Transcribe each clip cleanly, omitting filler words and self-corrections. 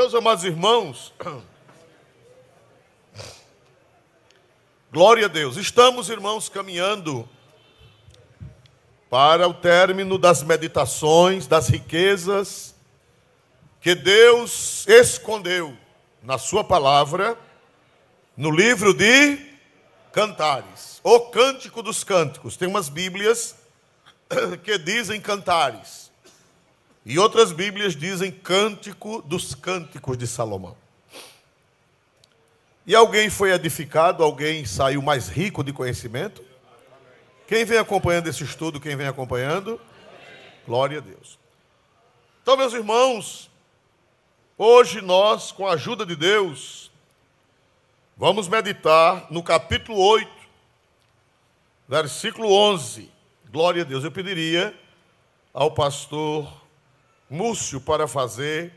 Meus amados irmãos, glória a Deus. Estamos, irmãos, caminhando para o término das meditações, das riquezas que Deus escondeu na sua palavra, no livro de Cantares, o Cântico dos Cânticos. Tem umas bíblias que dizem Cantares. E outras bíblias dizem Cântico dos Cânticos de Salomão. E alguém foi edificado, alguém saiu mais rico de conhecimento? Quem vem acompanhando esse estudo, quem vem acompanhando? Glória a Deus. Então, meus irmãos, hoje nós, com a ajuda de Deus, vamos meditar no capítulo 8, versículo 11. Glória a Deus. Eu pediria ao pastor Múcio para fazer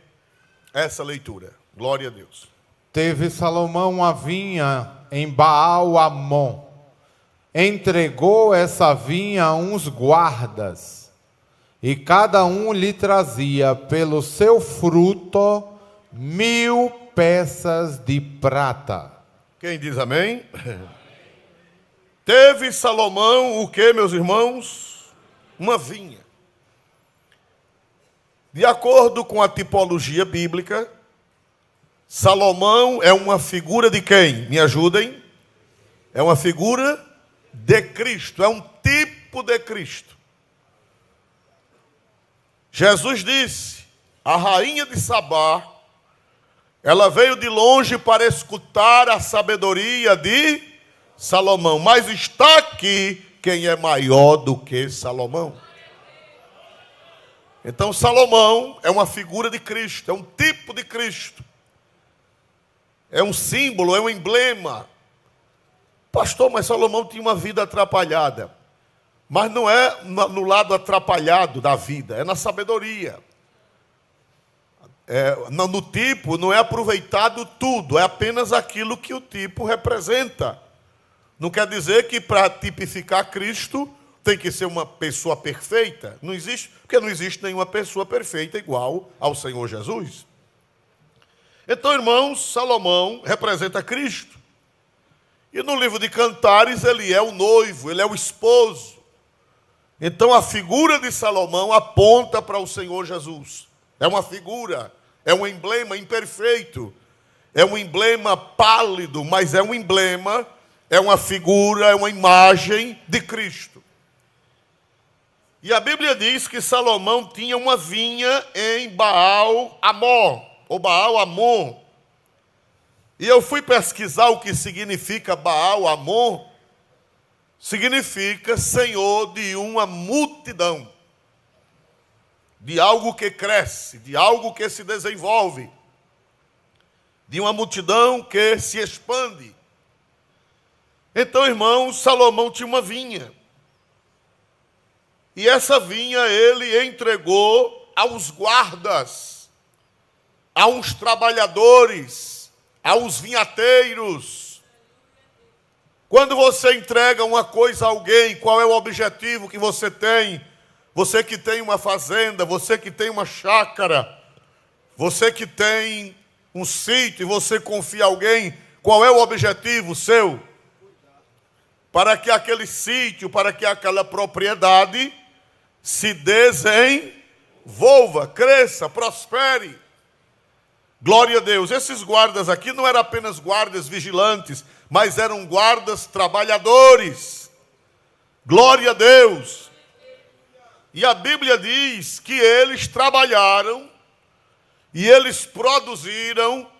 essa leitura. Glória a Deus. Teve Salomão uma vinha em Baal-Amon. Entregou essa vinha a uns guardas, e cada um lhe trazia pelo seu fruto 1000 peças de prata. Quem diz amém? Teve Salomão o que, meus irmãos? Uma vinha. De acordo com a tipologia bíblica, Salomão é uma figura de quem? Me ajudem. É uma figura de Cristo, é um tipo de Cristo. Jesus disse, a rainha de Sabá, ela veio de longe para escutar a sabedoria de Salomão, mas está aqui quem é maior do que Salomão. Então Salomão é uma figura de Cristo, é um tipo de Cristo. É um símbolo, é um emblema. Pastor, mas Salomão tinha uma vida atrapalhada. Mas não é no lado atrapalhado da vida, é na sabedoria. No tipo não é aproveitado tudo, é apenas aquilo que o tipo representa. Não quer dizer que para tipificar Cristo tem que ser uma pessoa perfeita. Não existe, porque não existe nenhuma pessoa perfeita igual ao Senhor Jesus. Então, irmãos, Salomão representa Cristo. E no livro de Cantares ele é o noivo, ele é o esposo. Então a figura de Salomão aponta para o Senhor Jesus. É uma figura, é um emblema imperfeito, é um emblema pálido, mas é um emblema, é uma figura, é uma imagem de Cristo. E a Bíblia diz que Salomão tinha uma vinha em Baal-Amon, ou Baal-Amon. E eu fui pesquisar o que significa Baal-Amon. Significa senhor de uma multidão, de algo que cresce, de algo que se desenvolve, de uma multidão que se expande. Então, irmãos, Salomão tinha uma vinha. E essa vinha ele entregou aos guardas, a uns trabalhadores, aos vinhateiros. Quando você entrega uma coisa a alguém, qual é o objetivo que você tem? Você que tem uma fazenda, você que tem uma chácara, você que tem um sítio e você confia a alguém, qual é o objetivo seu? Para que aquele sítio, para que aquela propriedade se desenvolva, cresça, prospere. Glória a Deus. Esses guardas aqui não eram apenas guardas vigilantes, mas eram guardas trabalhadores. Glória a Deus. E a Bíblia diz que eles trabalharam e eles produziram,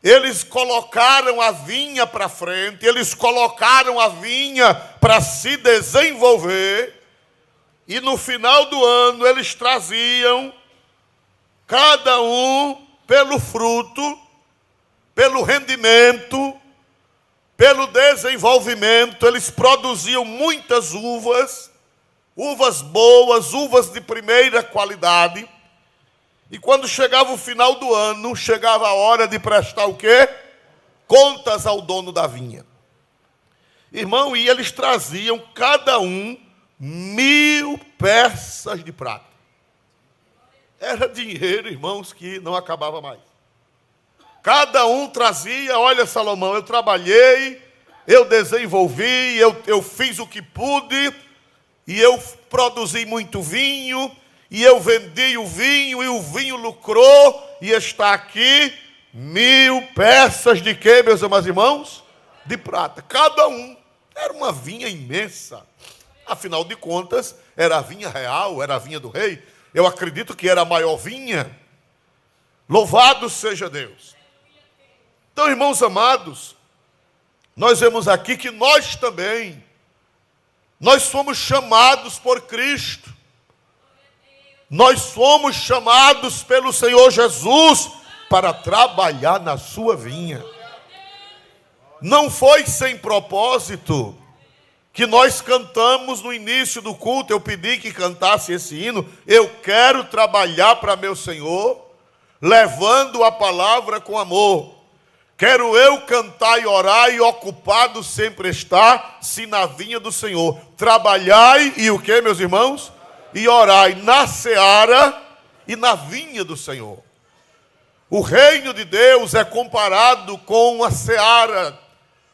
eles colocaram a vinha para frente, eles colocaram a vinha para se desenvolver. E no final do ano eles traziam, cada um pelo fruto, pelo rendimento, pelo desenvolvimento, eles produziam muitas uvas, uvas boas, uvas de primeira qualidade. E quando chegava o final do ano, chegava a hora de prestar o quê? Contas ao dono da vinha. Irmão, e eles traziam cada um 1000 peças de prata. Era dinheiro, irmãos, que não acabava mais. Cada um trazia, olha Salomão, eu trabalhei, eu desenvolvi, eu fiz o que pude, e eu produzi muito vinho, e eu vendi o vinho, e o vinho lucrou, e está aqui 1000 peças de quê, meus amados irmãos? De prata. Cada um. Era uma vinha imensa. Afinal de contas, era a vinha real, era a vinha do rei. Eu acredito que era a maior vinha. Louvado seja Deus. Então, irmãos amados, nós vemos aqui que nós também, nós somos chamados por Cristo. Nós somos chamados pelo Senhor Jesus para trabalhar na sua vinha. Não foi sem propósito que nós cantamos no início do culto. Eu pedi que cantasse esse hino. Eu quero trabalhar para meu Senhor, levando a palavra com amor. Quero eu cantar e orar e ocupado sempre estar, se na vinha do Senhor. Trabalhai e o que, meus irmãos? E orai na seara e na vinha do Senhor. O reino de Deus é comparado com a seara,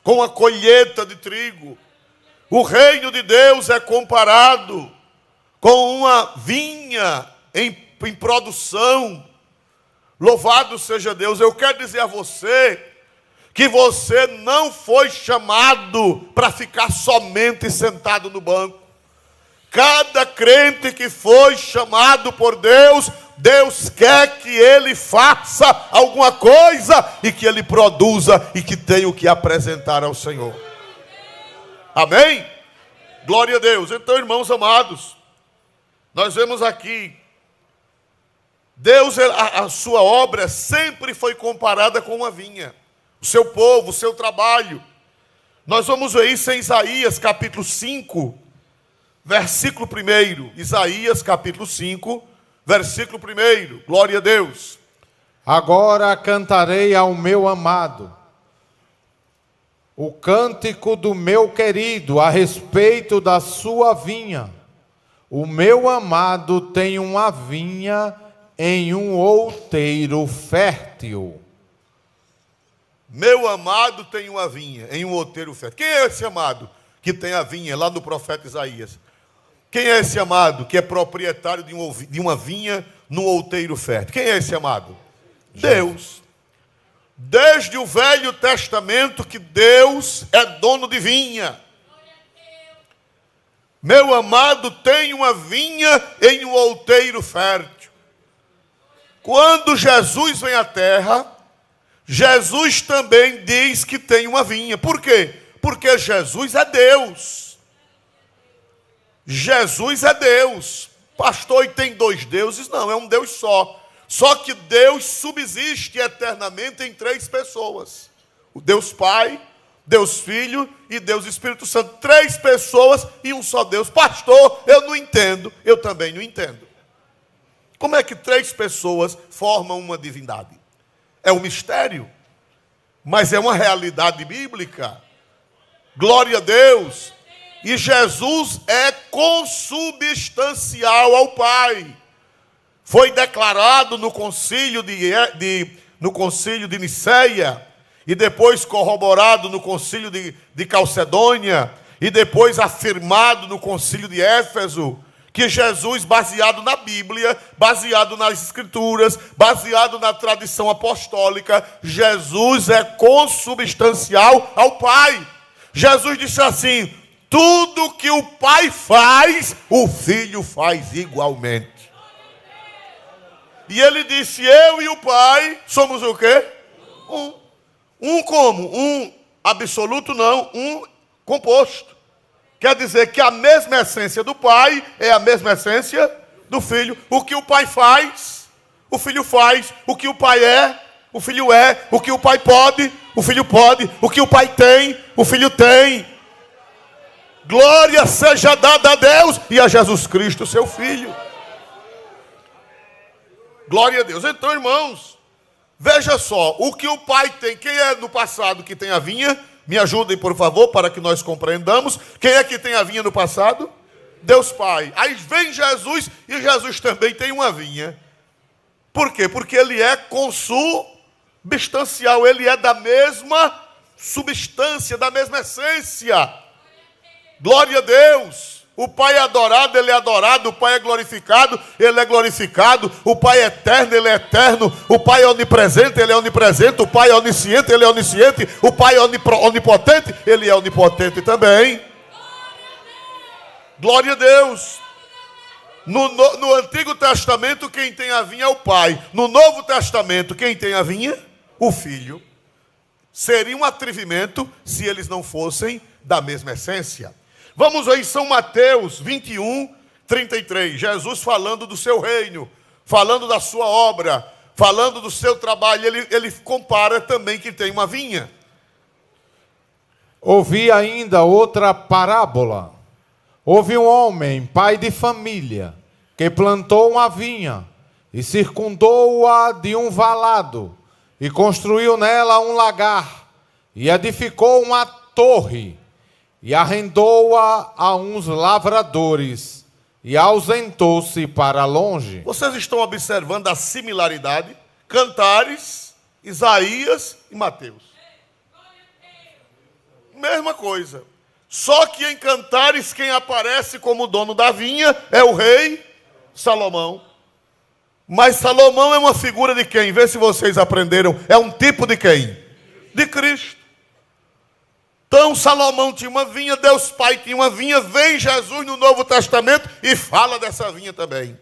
com a colheita de trigo. O reino de Deus é comparado com uma vinha em produção. Louvado seja Deus. Eu quero dizer a você que você não foi chamado para ficar somente sentado no banco. Cada crente que foi chamado por Deus, Deus quer que ele faça alguma coisa e que ele produza e que tenha o que apresentar ao Senhor. Amém? Glória a Deus. Então, irmãos amados, nós vemos aqui, Deus, a sua obra sempre foi comparada com uma vinha. O seu povo, o seu trabalho. Nós vamos ver isso em Isaías capítulo 5, versículo 1. Isaías capítulo 5, versículo 1. Glória a Deus. Agora cantarei ao meu amado o cântico do meu querido a respeito da sua vinha. O meu amado tem uma vinha em um outeiro fértil. Meu amado tem uma vinha em um outeiro fértil. Quem é esse amado que tem a vinha lá no profeta Isaías? Quem é esse amado que é proprietário de uma vinha num outeiro fértil? Quem é esse amado? Deus. Desde o Velho Testamento que Deus é dono de vinha. Meu amado tem uma vinha em um outeiro fértil. Quando Jesus vem à terra, Jesus também diz que tem uma vinha. Por quê? Porque Jesus é Deus. Jesus é Deus. Pastor, e tem 2 deuses? Não, é um Deus só. Só que Deus subsiste eternamente em 3 pessoas. O Deus Pai, Deus Filho e Deus Espírito Santo. 3 pessoas e um só Deus. Pastor, eu não entendo. Eu também não entendo. Como é que 3 pessoas formam uma divindade? É um mistério, mas é uma realidade bíblica. Glória a Deus. E Jesus é consubstancial ao Pai. Foi declarado no concílio de Niceia, e depois corroborado no concílio de Calcedônia, e depois afirmado no concílio de Éfeso, que Jesus, baseado na Bíblia, baseado nas Escrituras, baseado na tradição apostólica, Jesus é consubstancial ao Pai. Jesus disse assim: tudo que o Pai faz, o Filho faz igualmente. E ele disse: eu e o Pai somos o quê? Um. Um como? Um absoluto não, um composto. Quer dizer que a mesma essência do Pai é a mesma essência do Filho. O que o Pai faz, o Filho faz. O que o Pai é, o Filho é. O que o Pai pode, o Filho pode. O que o Pai tem, o Filho tem. Glória seja dada a Deus e a Jesus Cristo, seu Filho. Glória a Deus. Então, irmãos, veja só, o que o Pai tem. Quem é no passado que tem a vinha? Me ajudem, por favor, para que nós compreendamos. Quem é que tem a vinha no passado? Deus Pai. Aí vem Jesus, e Jesus também tem uma vinha. Por quê? Porque ele é Substancial, ele é da mesma substância, da mesma essência. Glória a Deus. O Pai é adorado, ele é adorado. O Pai é glorificado, ele é glorificado. O Pai é eterno, ele é eterno. O Pai é onipresente, ele é onipresente. O Pai é onisciente, ele é onisciente. O Pai é onipotente, ele é onipotente também. Glória a Deus. No Antigo Testamento, quem tem a vinha é o Pai. No Novo Testamento, quem tem a vinha? O Filho. Seria um atrevimento se eles não fossem da mesma essência. Vamos aí, São Mateus 21, 33. Jesus falando do seu reino, falando da sua obra, falando do seu trabalho. Ele compara também que tem uma vinha. Ouvi ainda outra parábola. Houve um homem, pai de família, que plantou uma vinha e circundou-a de um valado e construiu nela um lagar e edificou uma torre e arrendou-a a uns lavradores e ausentou-se para longe. Vocês estão observando a similaridade? Cantares, Isaías e Mateus. Mesma coisa. Só que em Cantares quem aparece como dono da vinha é o rei Salomão. Mas Salomão é uma figura de quem? Vê se vocês aprenderam. É um tipo de quem? De Cristo. Então Salomão tinha uma vinha, Deus Pai tinha uma vinha, vem Jesus no Novo Testamento e fala dessa vinha também.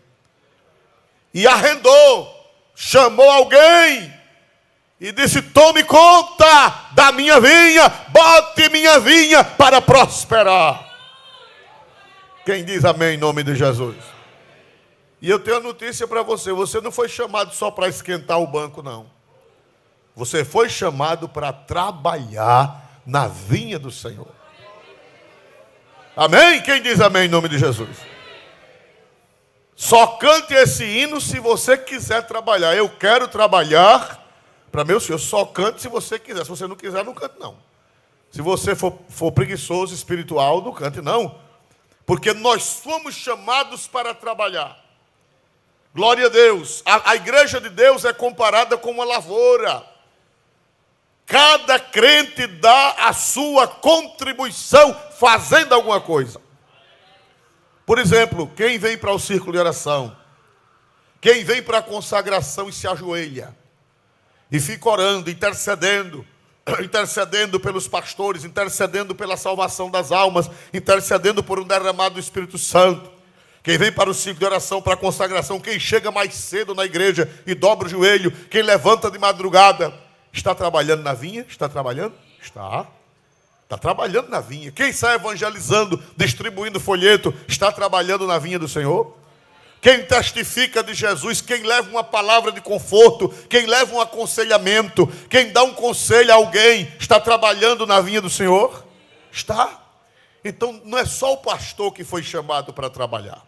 E arrendou, chamou alguém e disse: tome conta da minha vinha, bote minha vinha para prosperar. Quem diz amém em nome de Jesus? E eu tenho a notícia para você, você não foi chamado só para esquentar o banco, não. Você foi chamado para trabalhar na vinha do Senhor. Amém? Quem diz amém em nome de Jesus? Só cante esse hino se você quiser trabalhar. Eu quero trabalhar para meu Senhor. Só cante se você quiser. Se você não quiser, não cante não. Se você for preguiçoso, espiritual, não cante não. Porque nós fomos chamados para trabalhar. Glória a Deus. A igreja de Deus é comparada com uma lavoura. Cada crente dá a sua contribuição fazendo alguma coisa. Por exemplo, quem vem para o círculo de oração, quem vem para a consagração e se ajoelha, e fica orando, intercedendo pelos pastores, intercedendo pela salvação das almas, intercedendo por um derramado do Espírito Santo. Quem vem para o círculo de oração, para a consagração, quem chega mais cedo na igreja e dobra o joelho, quem levanta de madrugada, está trabalhando na vinha? Está trabalhando? Está. Está trabalhando na vinha. Quem sai evangelizando, distribuindo folheto, está trabalhando na vinha do Senhor? Quem testifica de Jesus, quem leva uma palavra de conforto, quem leva um aconselhamento, quem dá um conselho a alguém, está trabalhando na vinha do Senhor? Está. Então não é só o pastor que foi chamado para trabalhar.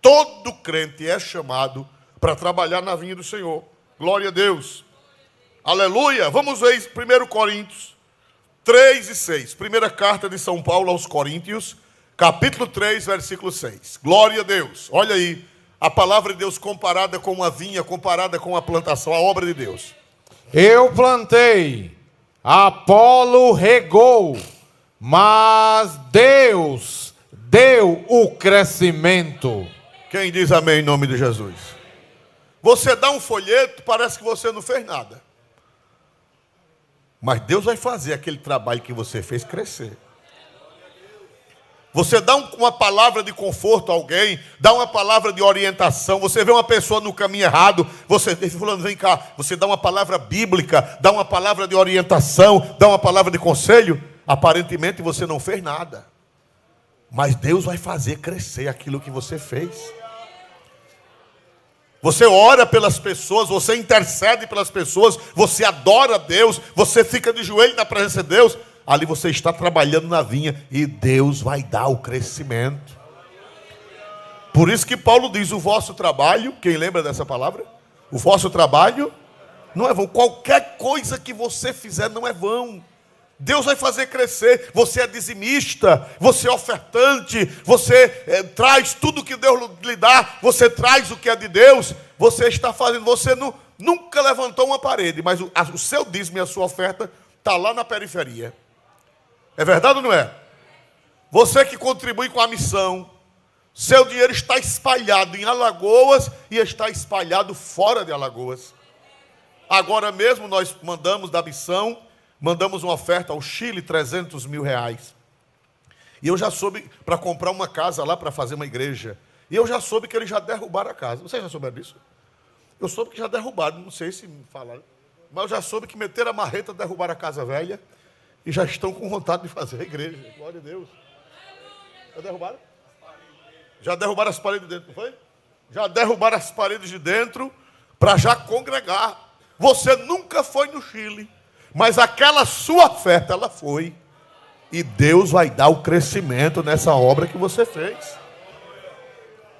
Todo crente é chamado para trabalhar na vinha do Senhor. Glória a Deus. Aleluia. Vamos ver 1 Coríntios 3 e 6. Primeira carta de São Paulo aos Coríntios, capítulo 3, versículo 6. Glória a Deus. Olha aí, a palavra de Deus comparada com uma vinha, comparada com a plantação, a obra de Deus. Eu plantei, Apolo regou, mas Deus deu o crescimento. Quem diz amém em nome de Jesus? Você dá um folheto, parece que você não fez nada. Mas Deus vai fazer aquele trabalho que você fez crescer. Você dá uma palavra de conforto a alguém, dá uma palavra de orientação, você vê uma pessoa no caminho errado, você, fulano, vem cá, você dá uma palavra bíblica, dá uma palavra de orientação, dá uma palavra de conselho, aparentemente você não fez nada. Mas Deus vai fazer crescer aquilo que você fez. Você ora pelas pessoas, você intercede pelas pessoas, você adora a Deus, você fica de joelho na presença de Deus. Ali você está trabalhando na vinha e Deus vai dar o crescimento. Por isso que Paulo diz: o vosso trabalho, quem lembra dessa palavra? O vosso trabalho não é vão. Qualquer coisa que você fizer não é vão. Deus vai fazer crescer. Você é dizimista, você é ofertante, você traz tudo que Deus lhe dá, você traz o que é de Deus, você está fazendo, você nunca levantou uma parede, mas o seu dízimo e a sua oferta está lá na periferia. É verdade ou não é? Você que contribui com a missão, seu dinheiro está espalhado em Alagoas e está espalhado fora de Alagoas. Agora mesmo nós mandamos da missão, mandamos uma oferta ao Chile, 300 mil reais. E eu já soube, para comprar uma casa lá, para fazer uma igreja. E eu já soube que eles já derrubaram a casa. Vocês já souberam disso? Eu soube que já derrubaram, não sei se me falaram. Mas eu já soube que meteram a marreta, derrubaram a casa velha e já estão com vontade de fazer a igreja. Glória a Deus. Já derrubaram? Já derrubaram as paredes de dentro, não foi? Já derrubaram as paredes de dentro para já congregar. Você nunca foi no Chile, mas aquela sua oferta, ela foi. E Deus vai dar o crescimento nessa obra que você fez.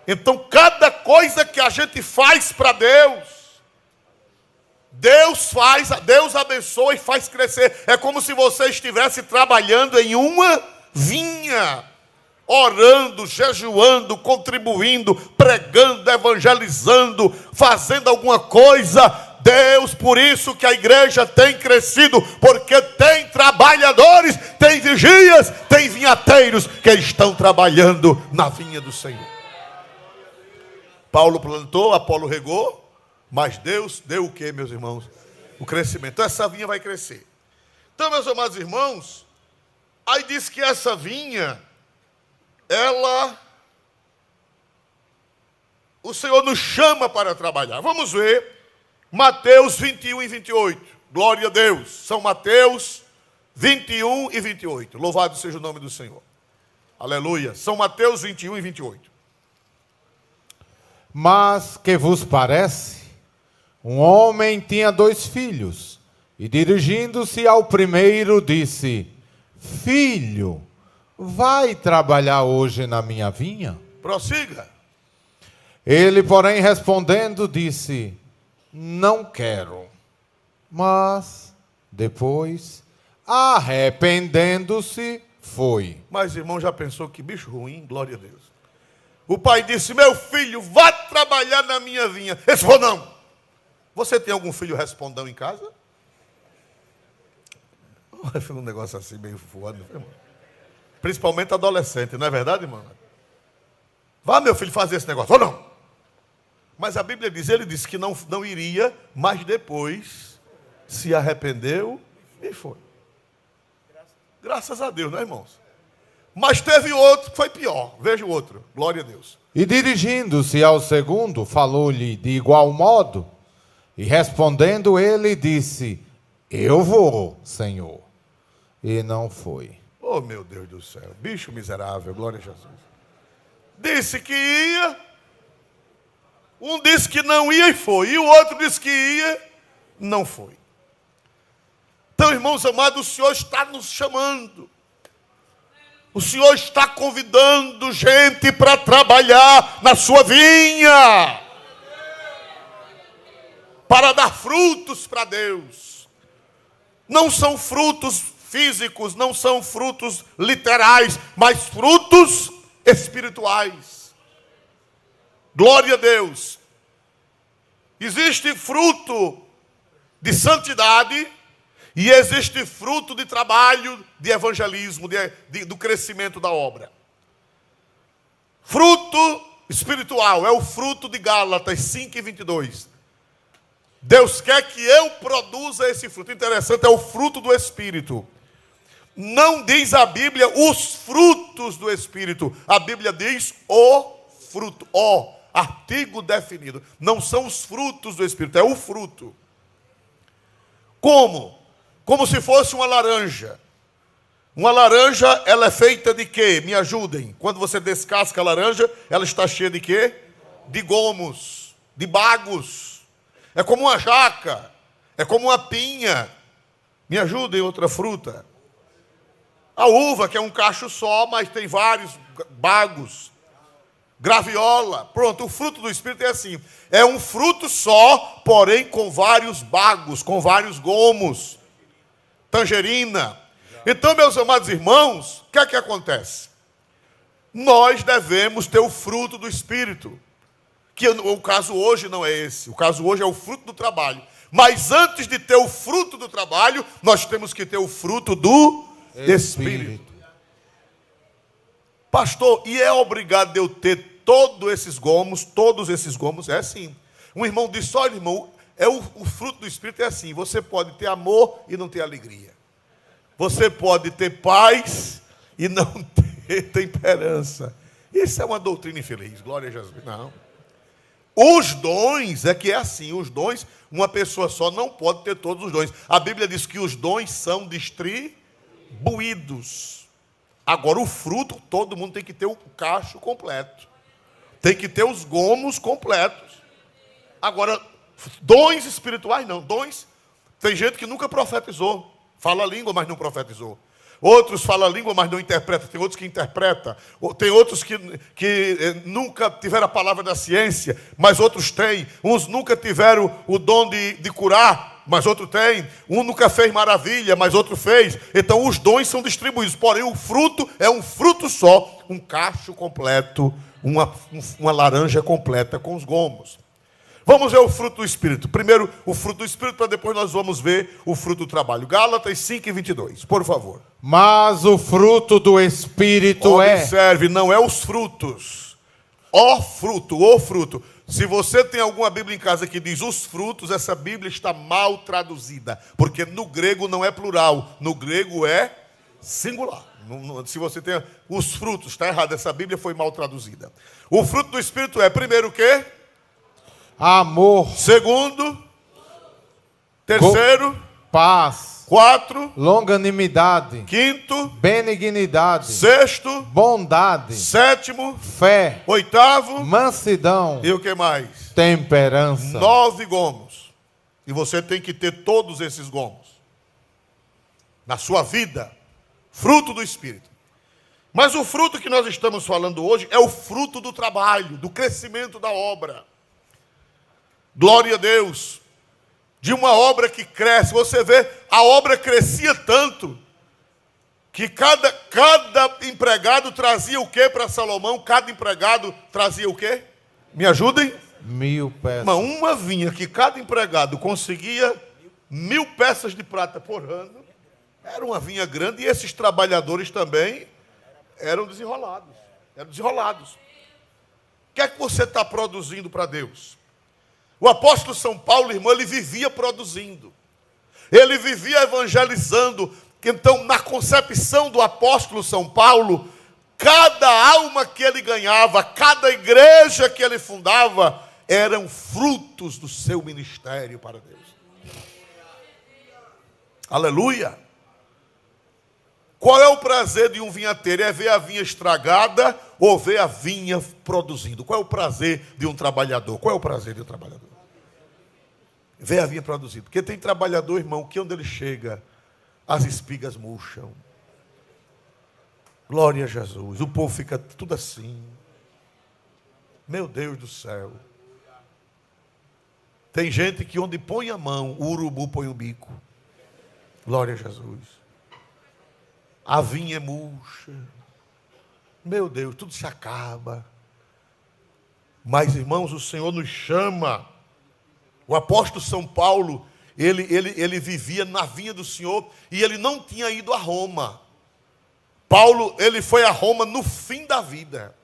Então, cada coisa que a gente faz para Deus, Deus faz, Deus abençoa e faz crescer. É como se você estivesse trabalhando em uma vinha, orando, jejuando, contribuindo, pregando, evangelizando, fazendo alguma coisa. Deus, por isso que a igreja tem crescido, porque tem trabalhadores, tem vigias, tem vinhateiros que estão trabalhando na vinha do Senhor. Paulo plantou, Apolo regou, mas Deus deu o que, meus irmãos? O crescimento. Então essa vinha vai crescer. Então, meus amados irmãos, aí diz que essa vinha, o Senhor nos chama para trabalhar. Vamos ver Mateus 21 e 28. Glória a Deus. São Mateus 21 e 28. Louvado seja o nome do Senhor. Aleluia. São Mateus 21 e 28. Mas que vos parece? Um homem tinha 2 filhos, e dirigindo-se ao primeiro, disse: Filho, vai trabalhar hoje na minha vinha? Prossiga. Ele, porém, respondendo, disse: Não quero. Mas, depois, arrependendo-se, foi. Mas, irmão, já pensou que bicho ruim? Glória a Deus. O pai disse: meu filho, vá trabalhar na minha vinha. Ele falou: não. Você tem algum filho respondão em casa? Foi um negócio assim meio voando, irmão. Principalmente adolescente, não é verdade, irmão? Vá, meu filho, fazer esse negócio. Ou não. Mas a Bíblia diz, ele disse que não iria, mas depois se arrependeu e foi. Graças a Deus, né, irmãos? Mas teve outro que foi pior. Veja o outro. Glória a Deus. E dirigindo-se ao segundo, falou-lhe de igual modo. E respondendo ele, disse: Eu vou, Senhor. E não foi. Oh, meu Deus do céu. Bicho miserável. Glória a Jesus. Disse que ia. Um disse que não ia e foi. E o outro disse que ia, não foi. Então, irmãos amados, o Senhor está nos chamando. O Senhor está convidando gente para trabalhar na sua vinha, para dar frutos para Deus. Não são frutos físicos, não são frutos literais, mas frutos espirituais. Glória a Deus. Existe fruto de santidade e existe fruto de trabalho, de evangelismo, do crescimento da obra. Fruto espiritual é o fruto de Gálatas 5 e 22. Deus quer que eu produza esse fruto. Interessante, é o fruto do Espírito. Não diz a Bíblia os frutos do Espírito. A Bíblia diz o fruto. O, artigo definido. Não são os frutos do Espírito, é o fruto. Como? Como se fosse uma laranja. Uma laranja, ela é feita de quê? Me ajudem. Quando você descasca a laranja, ela está cheia de quê? De gomos, de bagos. É como uma jaca, é como uma pinha. Me ajudem, outra fruta. A uva, que é um cacho só, mas tem vários bagos. Graviola. Pronto, o fruto do Espírito é assim. É um fruto só, porém com vários bagos, com vários gomos. Tangerina. Então, meus amados irmãos, o que é que acontece? Nós devemos ter o fruto do Espírito, que o caso hoje não é esse. O caso hoje é o fruto do trabalho. Mas antes de ter o fruto do trabalho, nós temos que ter o fruto do Espírito. Pastor, e é obrigado eu ter todos esses gomos? É assim. Um irmão disse, olha irmão, o fruto do Espírito é assim, você pode ter amor e não ter alegria. Você pode ter paz e não ter temperança. Isso é uma doutrina infeliz, glória a Jesus. Não. Os dons é que é assim, os dons, uma pessoa só não pode ter todos os dons. A Bíblia diz que os dons são distribuídos. Agora o fruto, todo mundo tem que ter o cacho completo. Tem que ter os gomos completos. Agora, dons espirituais não, dons, tem gente que nunca profetizou. Fala a língua, mas não profetizou. Outros falam a língua, mas não interpretam. Tem outros que interpretam. Tem outros que nunca tiveram a palavra da ciência, mas outros têm. Uns nunca tiveram o dom de curar, mas outro tem. Um nunca fez maravilha, mas outro fez. Então os dons são distribuídos. Porém o fruto é um fruto só. Um cacho completo, uma laranja completa com os gomos. Vamos ver o fruto do Espírito. Primeiro o fruto do Espírito, para depois nós vamos ver o fruto do trabalho. Gálatas 5:22, por favor. Mas o fruto do Espírito Observe, não é os frutos. O fruto. Se você tem alguma Bíblia em casa que diz os frutos, essa Bíblia está mal traduzida. Porque no grego não é plural, no grego é singular. Se você tem os frutos, está errado, essa Bíblia foi mal traduzida. O fruto do Espírito é, primeiro o quê? Amor. Segundo. Terceiro. Paz. 4. Longanimidade. 5. Benignidade. 6. Bondade. 7. Fé. 8. Mansidão. E o que mais? Temperança. 9 gomos. E você tem que ter todos esses gomos na sua vida. Fruto do Espírito. Mas o fruto que nós estamos falando hoje é o fruto do trabalho, do crescimento da obra. Glória a Deus. De uma obra que cresce. Você vê, a obra crescia tanto que cada empregado trazia o que para Salomão? Cada empregado trazia o quê? Me ajudem? 1000 peças. Uma vinha que cada empregado conseguia 1000 peças de prata por ano. Era uma vinha grande e esses trabalhadores também eram desenrolados. O que é que você está produzindo para Deus? O apóstolo São Paulo, irmão, ele vivia produzindo. Ele vivia evangelizando. Então, na concepção do apóstolo São Paulo, cada alma que ele ganhava, cada igreja que ele fundava, eram frutos do seu ministério para Deus. Aleluia! Qual é o prazer de um vinhateiro? É ver a vinha estragada ou ver a vinha produzindo? Qual é o prazer de um trabalhador? Qual é o prazer de um trabalhador? Ver a vinha produzindo. Porque tem trabalhador, irmão, que onde ele chega, as espigas murcham. Glória a Jesus. O povo fica tudo assim. Meu Deus do céu. Tem gente que onde põe a mão, o urubu põe o bico. Glória a Jesus. A vinha é murcha. Meu Deus, tudo se acaba. Mas, irmãos, o Senhor nos chama. O apóstolo São Paulo, ele vivia na vinha do Senhor e ele não tinha ido a Roma. Paulo, ele foi a Roma no fim da vida.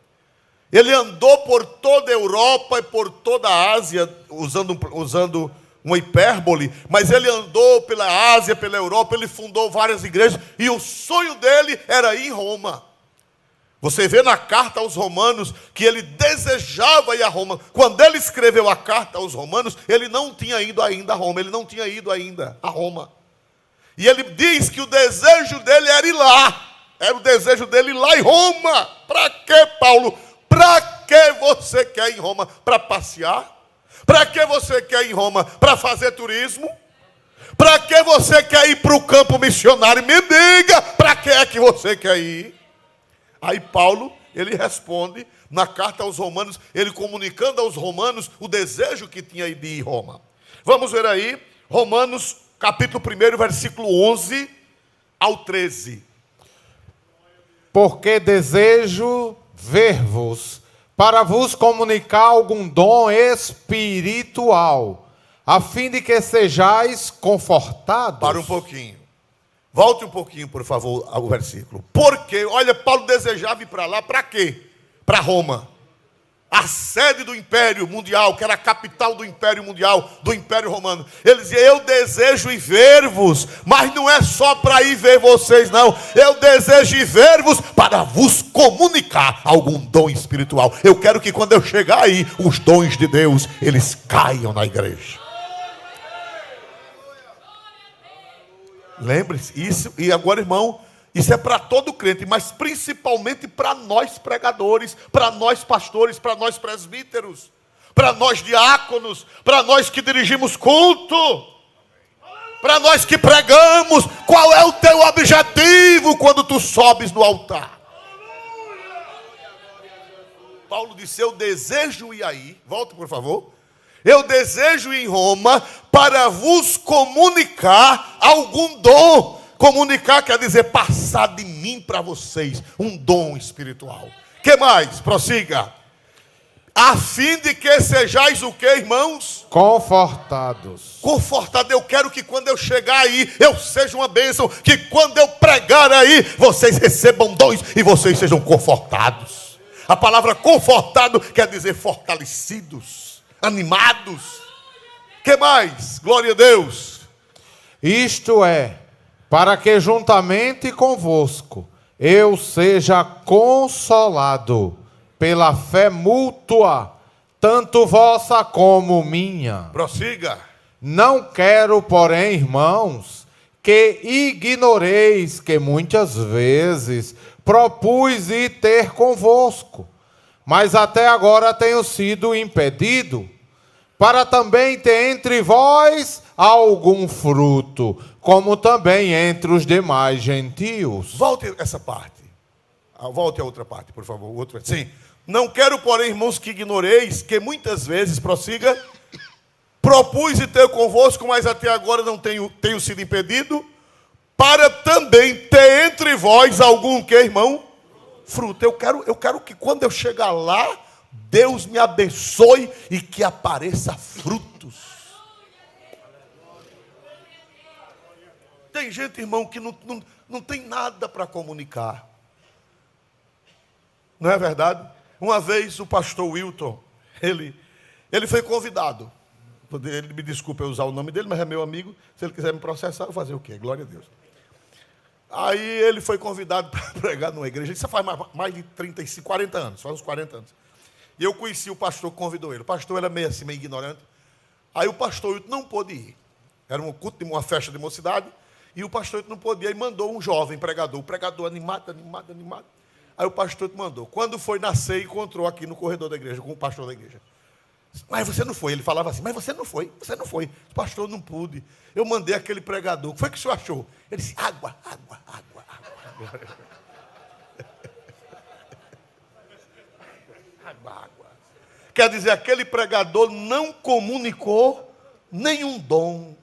Ele andou por toda a Europa e por toda a Ásia, usando uma hipérbole, mas ele andou pela Ásia, pela Europa, ele fundou várias igrejas, e o sonho dele era ir em Roma. Você vê na carta aos Romanos que ele desejava ir a Roma. Quando ele escreveu a carta aos Romanos, ele não tinha ido ainda a Roma, ele não tinha ido ainda a Roma. E ele diz que o desejo dele era ir lá, era o desejo dele ir lá em Roma. Para quê, Paulo? Para que você quer ir em Roma? Para passear? Para que você quer ir em Roma? Para fazer turismo? Para que você quer ir para o campo missionário? Me diga, para que é que você quer ir? Aí Paulo, ele responde na carta aos Romanos, ele comunicando aos Romanos o desejo que tinha de ir em Roma. Vamos ver aí, Romanos capítulo 1, versículo 11 ao 13. Porque desejo ver-vos para vos comunicar algum dom espiritual, a fim de que sejais confortados. Para um pouquinho. Volte um pouquinho, por favor, ao versículo. Porque, olha, Paulo desejava ir para lá, para quê? Para Roma. A sede do Império Mundial, que era a capital do Império Mundial, do Império Romano. Ele dizia, eu desejo ir ver-vos, mas não é só para ir ver vocês, não. Eu desejo ir ver-vos para vos comunicar algum dom espiritual. Eu quero que quando eu chegar aí, os dons de Deus, eles caiam na igreja. Lembre-se, isso, e agora, irmão, isso é para todo crente, mas principalmente para nós pregadores, para nós pastores, para nós presbíteros, para nós diáconos, para nós que dirigimos culto, para nós que pregamos. Qual é o teu objetivo quando tu sobes no altar? Paulo disse, eu desejo ir aí, volte por favor. Eu desejo ir em Roma para vos comunicar algum dom. Comunicar quer dizer passar de mim para vocês um dom espiritual. Que mais? Prossiga. A fim de que sejais o que, irmãos? Confortados. Confortado. Eu quero que quando eu chegar aí, eu seja uma bênção. Que quando eu pregar aí, vocês recebam dons e vocês sejam confortados. A palavra confortado quer dizer fortalecidos, animados. Que mais? Glória a Deus. Isto é, para que juntamente convosco eu seja consolado pela fé mútua, tanto vossa como minha. Prossiga. Não quero, porém, irmãos, que ignoreis que muitas vezes propus ir ter convosco, mas até agora tenho sido impedido, para também ter entre vós algum fruto, como também entre os demais gentios. Volte essa parte. Volte a outra parte, por favor. Sim. Não quero, porém, irmãos, que ignoreis que muitas vezes, prossiga, propus ir ter convosco, mas até agora não tenho sido impedido, para também ter entre vós algum que, irmão? Fruto. Eu quero que quando eu chegar lá, Deus me abençoe e que apareça frutos. Tem gente, irmão, que não tem nada para comunicar. Não é verdade? Uma vez o pastor Wilton, ele foi convidado. Ele me desculpa eu usar o nome dele, mas é meu amigo. Se ele quiser me processar, eu vou fazer o quê? Glória a Deus. Aí ele foi convidado para pregar numa igreja. Isso faz mais de 35, 40 anos. Faz uns 40 anos. E eu conheci o pastor que convidou ele. O pastor era meio assim, meio ignorante. Aí o pastor Wilton não pôde ir. Era um culto, uma festa de mocidade. E o pastor Wilton não podia. E mandou um jovem pregador. O pregador animado. Aí o pastor Wilton mandou. Quando foi nascer, encontrou aqui no corredor da igreja, com o pastor da igreja. Mas você não foi. Ele falava assim, mas você não foi. Pastor, não pude. Eu mandei aquele pregador. O que foi que o senhor achou? Ele disse, água. Água. Quer dizer, aquele pregador não comunicou nenhum dom.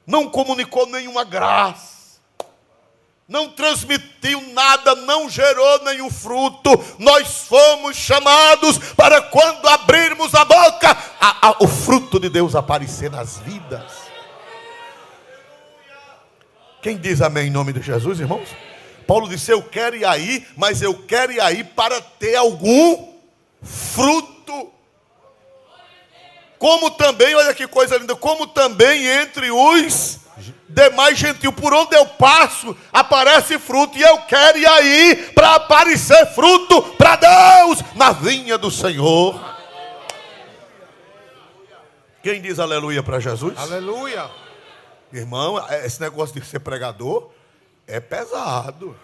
Não comunicou nenhuma graça. Não transmitiu nada, não gerou nenhum fruto. Nós fomos chamados para quando abrirmos a boca, o fruto de Deus aparecer nas vidas. Quem diz amém em nome de Jesus, irmãos? Paulo disse, eu quero ir aí, mas eu quero ir aí para ter algum fruto. Como também, olha que coisa linda, como também entre os demais gentios, por onde eu passo, aparece fruto, e eu quero ir aí para aparecer fruto para Deus, na vinha do Senhor. Quem diz aleluia para Jesus? Aleluia. Irmão, esse negócio de ser pregador é pesado.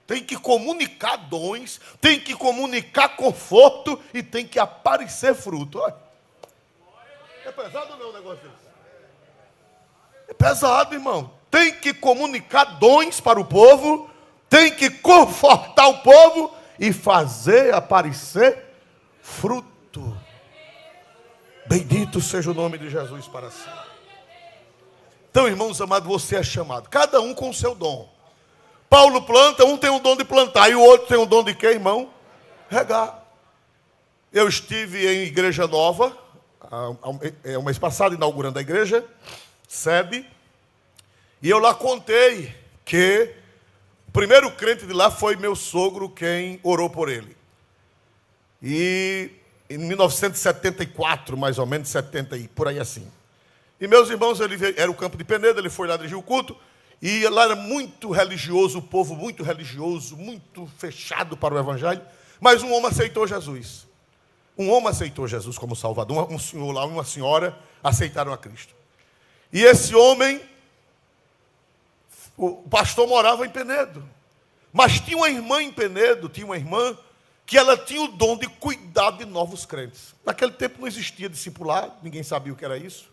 Tem que comunicar dons, tem que comunicar conforto e tem que aparecer fruto. Olha. É pesado ou não o negócio desse? É pesado, irmão. Tem que comunicar dons para o povo, tem que confortar o povo e fazer aparecer fruto. Bendito seja o nome de Jesus para sempre. Então, irmãos amados, você é chamado, cada um com o seu dom. Paulo planta, um tem o dom de plantar, e o outro tem o dom de quê, irmão? Regar. eu estive em Igreja Nova, um mês passado, inaugurando a igreja, sede, e eu lá contei que o primeiro crente de lá foi meu sogro quem orou por ele. E em 1974, mais ou menos, 70 e por aí assim. E meus irmãos, era o campo de Penedo, ele foi lá dirigir o culto, e lá era muito religioso, o povo muito religioso, muito fechado para o evangelho, mas um homem aceitou Jesus. Um homem aceitou Jesus como Salvador, um senhor lá, uma senhora, aceitaram a Cristo. E esse homem, o pastor morava em Penedo, mas tinha uma irmã em Penedo, tinha uma irmã que ela tinha o dom de cuidar de novos crentes. Naquele tempo não existia discipulado, ninguém sabia o que era isso.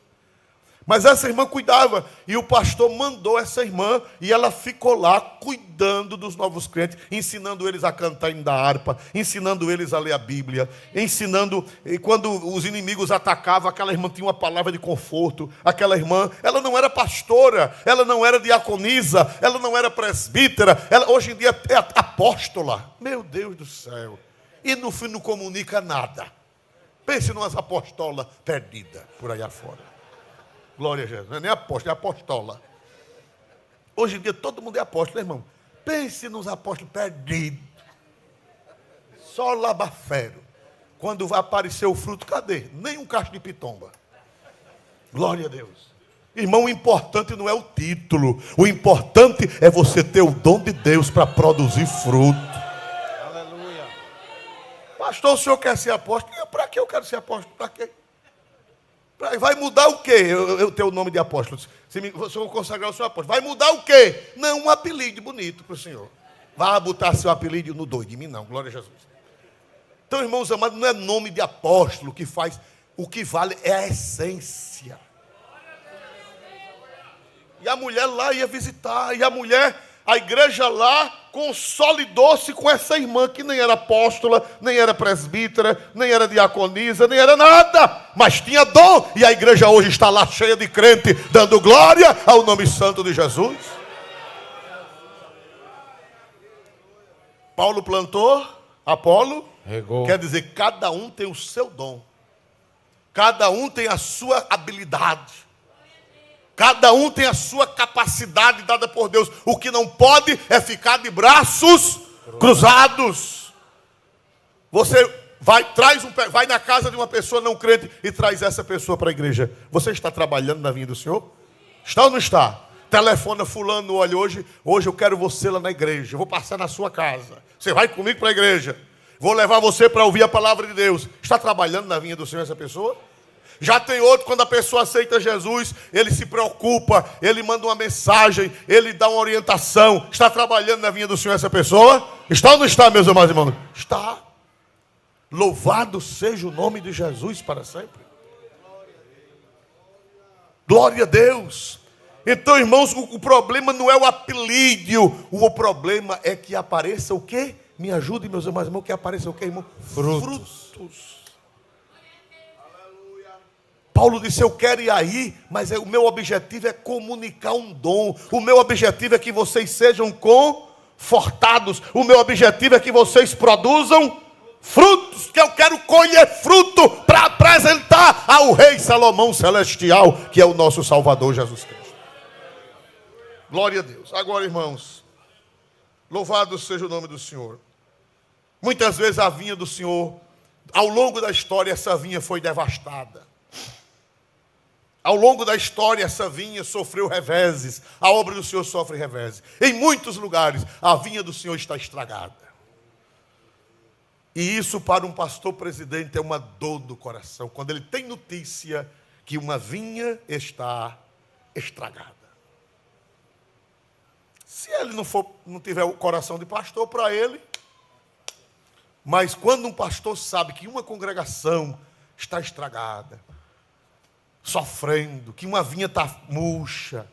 Mas essa irmã cuidava, e o pastor mandou essa irmã, e ela ficou lá cuidando dos novos crentes, ensinando eles a cantar da harpa, ensinando eles a ler a Bíblia, ensinando, e quando os inimigos atacavam, aquela irmã tinha uma palavra de conforto. Aquela irmã, ela não era pastora, ela não era diaconisa, ela não era presbítera, ela hoje em dia é apóstola. Meu Deus do céu. E no fim não comunica nada. Pense numas apostolas perdidas por aí afora. Glória a Jesus. Não é nem apóstolo, é apostola. Hoje em dia todo mundo é apóstolo, irmão. Pense nos apóstolos perdidos. Só labafero. Quando vai aparecer o fruto, cadê? Nem um cacho de pitomba. Glória a Deus. Irmão, o importante não é o título. O importante é você ter o dom de Deus para produzir fruto. Aleluia. Pastor, o senhor quer ser apóstolo? Para que eu quero ser apóstolo? Para quê? Vai mudar o quê? Eu tenho o nome de apóstolo. Se eu vou consagrar o seu apóstolo. Vai mudar o quê? Não, um apelido bonito para o senhor. Vá botar seu apelido no doido. De mim não, glória a Jesus. Então, irmãos amados, não é nome de apóstolo que faz. O que vale é a essência. E a mulher lá ia visitar. E a igreja lá consolidou-se com essa irmã que nem era apóstola, nem era presbítera, nem era diaconisa, nem era nada, mas tinha dom, e a igreja hoje está lá cheia de crente, dando glória ao nome santo de Jesus. Paulo plantou, Apolo regou. Quer dizer, cada um tem o seu dom, cada um tem a sua habilidade. Cada um tem a sua capacidade dada por Deus. O que não pode é ficar de braços cruzados. Você vai na casa de uma pessoa não crente e traz essa pessoa para a igreja. Você está trabalhando na vinha do Senhor? Está ou não está? Telefona fulano, olha, hoje eu quero você lá na igreja. Eu vou passar na sua casa. Você vai comigo para a igreja. Vou levar você para ouvir a palavra de Deus. Está trabalhando na vinha do Senhor essa pessoa? Já tem outro, quando a pessoa aceita Jesus, ele se preocupa, ele manda uma mensagem, ele dá uma orientação. Está trabalhando na vinha do Senhor essa pessoa? Está ou não está, meus amados irmãos? Está. Louvado seja o nome de Jesus para sempre. Glória a Deus. Então, irmãos, o problema não é o apelídio, o problema é que apareça o quê? Me ajude, meus amados irmãos, que apareça o quê, irmão? Frutos. Paulo disse, eu quero ir aí, mas o meu objetivo é comunicar um dom. O meu objetivo é que vocês sejam confortados. O meu objetivo é que vocês produzam frutos, que eu quero colher fruto para apresentar ao rei Salomão celestial, que é o nosso Salvador Jesus Cristo. Glória a Deus. Agora, irmãos, louvado seja o nome do Senhor. Muitas vezes a vinha do Senhor, ao longo da história, essa vinha foi devastada. Ao longo da história, essa vinha sofreu reveses. A obra do Senhor sofre reveses. Em muitos lugares, a vinha do Senhor está estragada. E isso para um pastor presidente é uma dor do coração, quando ele tem notícia que uma vinha está estragada. Se ele não tiver o coração de pastor para ele, mas quando um pastor sabe que uma congregação está estragada, sofrendo, que uma vinha está murcha.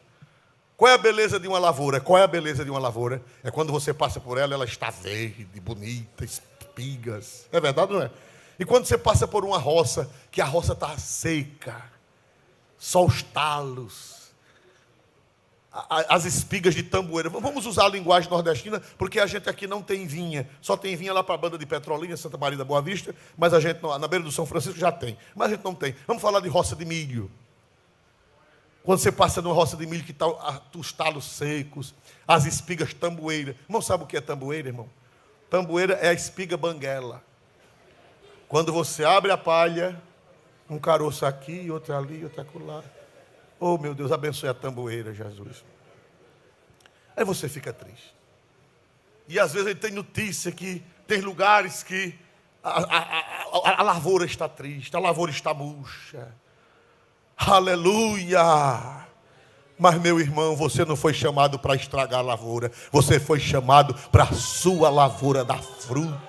Qual é a beleza de uma lavoura? Qual é a beleza de uma lavoura? É quando você passa por ela, ela está verde, bonita, espigas. É verdade ou não é? E quando você passa por uma roça, que a roça está seca, só os talos. as espigas de tamboeira. Vamos usar a linguagem nordestina, porque a gente aqui não tem vinha. Só tem vinha lá para a banda de Petrolina, Santa Maria da Boa Vista, mas a gente na beira do São Francisco já tem. Mas a gente não tem. Vamos falar de roça de milho. Quando você passa numa roça de milho que está os talos secos, as espigas tamboeira. Irmão, sabe o que é tamboeira, irmão? Tamboeira é a espiga banguela. Quando você abre a palha, um caroço aqui, outro ali, outro acolá. Oh, meu Deus, abençoe a tamboeira, Jesus. Aí você fica triste. E às vezes a gente tem notícia que tem lugares que a lavoura está triste, a lavoura está murcha. Aleluia! Mas, meu irmão, você não foi chamado para estragar a lavoura. Você foi chamado para a sua lavoura dar fruto.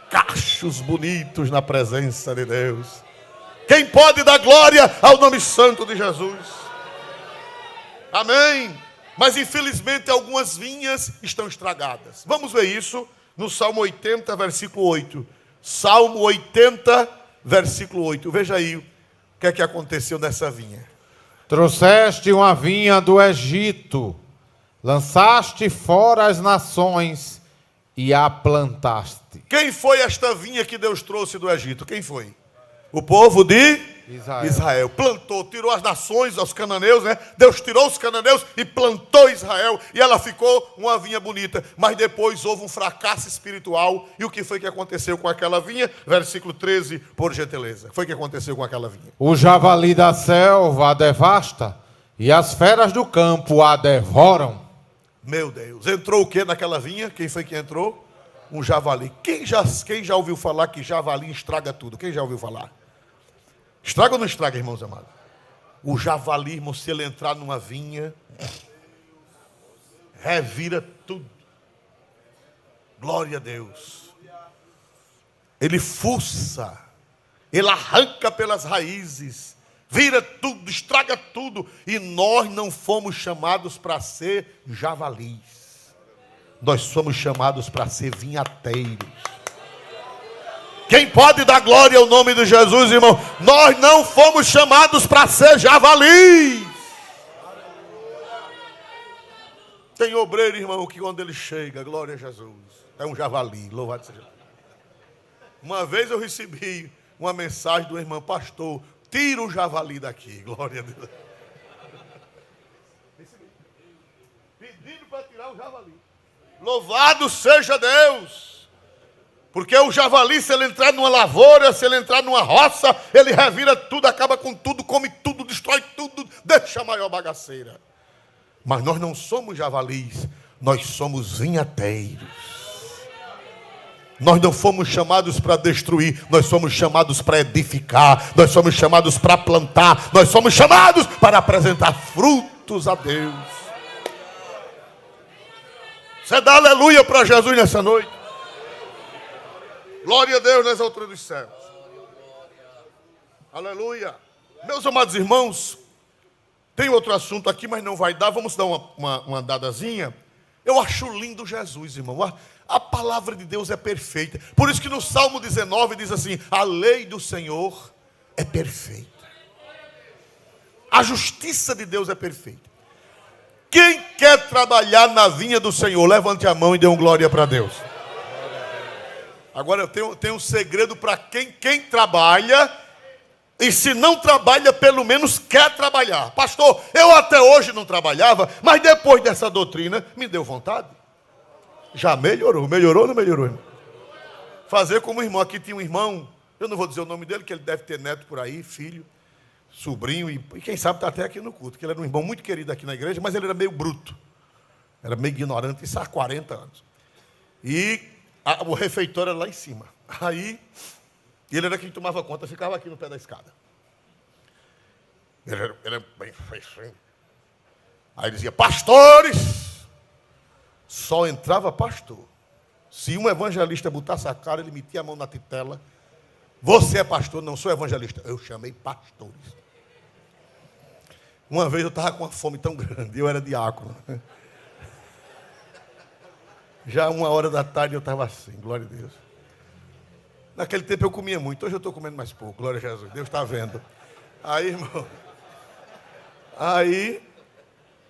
Cachos bonitos na presença de Deus. Quem pode dar glória ao nome santo de Jesus? Amém. Mas infelizmente algumas vinhas estão estragadas. Vamos ver isso no Salmo 80, versículo 8. Salmo 80, versículo 8. Veja aí o que é que aconteceu nessa vinha. Trouxeste uma vinha do Egito, lançaste fora as nações e a plantaste. Quem foi esta vinha que Deus trouxe do Egito? Quem foi? O povo de Israel. Plantou, tirou as nações, os cananeus, né? Deus tirou os cananeus e plantou Israel. E ela ficou uma vinha bonita. Mas depois houve um fracasso espiritual. E o que foi que aconteceu com aquela vinha? Versículo 13, por gentileza. Foi o que aconteceu com aquela vinha? O javali da selva a devasta e as feras do campo a devoram. Meu Deus. Entrou o que naquela vinha? Quem foi que entrou? Um javali. Quem já ouviu falar que javali estraga tudo? Quem já ouviu falar? Estraga ou não estraga, irmãos amados? O javali, irmão, se ele entrar numa vinha, revira tudo. Glória a Deus. Ele fuça, ele arranca pelas raízes, vira tudo, estraga tudo. E nós não fomos chamados para ser javalis. Nós somos chamados para ser vinhateiros. Quem pode dar glória ao nome de Jesus, irmão? Nós não fomos chamados para ser javalis. Tem obreiro, irmão, que quando ele chega, glória a Jesus, é um javali, louvado seja. Uma vez eu recebi uma mensagem do irmão: pastor, tira o javali daqui, glória a Deus. Pedindo para tirar o javali. Louvado seja Deus. Porque o javali, se ele entrar numa lavoura, se ele entrar numa roça, ele revira tudo, acaba com tudo, come tudo, destrói tudo, deixa a maior bagaceira. Mas nós não somos javalis, nós somos vinhateiros. Nós não fomos chamados para destruir, nós somos chamados para edificar, nós somos chamados para plantar, nós somos chamados para apresentar frutos a Deus. Você dá aleluia para Jesus nessa noite? Glória a Deus nas alturas dos céus. Aleluia. Meus amados irmãos, tem outro assunto aqui, mas não vai dar. Vamos dar uma dadazinha. Eu acho lindo Jesus, irmão. A palavra de Deus é perfeita. Por isso que no Salmo 19 diz assim: a lei do Senhor é perfeita. A justiça de Deus é perfeita. Quem quer trabalhar na vinha do Senhor, levante a mão e dê um glória para Deus. Agora eu tenho um segredo para quem trabalha, e se não trabalha, pelo menos quer trabalhar. Pastor, eu até hoje não trabalhava, mas depois dessa doutrina, me deu vontade. Já melhorou. Melhorou ou não melhorou, irmão? Fazer como o irmão. Aqui tinha um irmão, eu não vou dizer o nome dele, que ele deve ter neto por aí, filho, sobrinho, e quem sabe está até aqui no culto, que ele era um irmão muito querido aqui na igreja, mas ele era meio bruto. Era meio ignorante, isso há 40 anos. E o refeitório era lá em cima. Aí, ele era quem tomava conta, ficava aqui no pé da escada. Ele era bem feixinho. Aí ele dizia: pastores! Só entrava pastor. Se um evangelista botasse a cara, ele metia a mão na titela. Você é pastor? Não, sou evangelista. Eu chamei pastores. Uma vez eu estava com uma fome tão grande, eu era diácono. Já 1h da tarde eu estava assim, glória a Deus. Naquele tempo eu comia muito, hoje eu estou comendo mais pouco, glória a Jesus, Deus está vendo. Aí, irmão,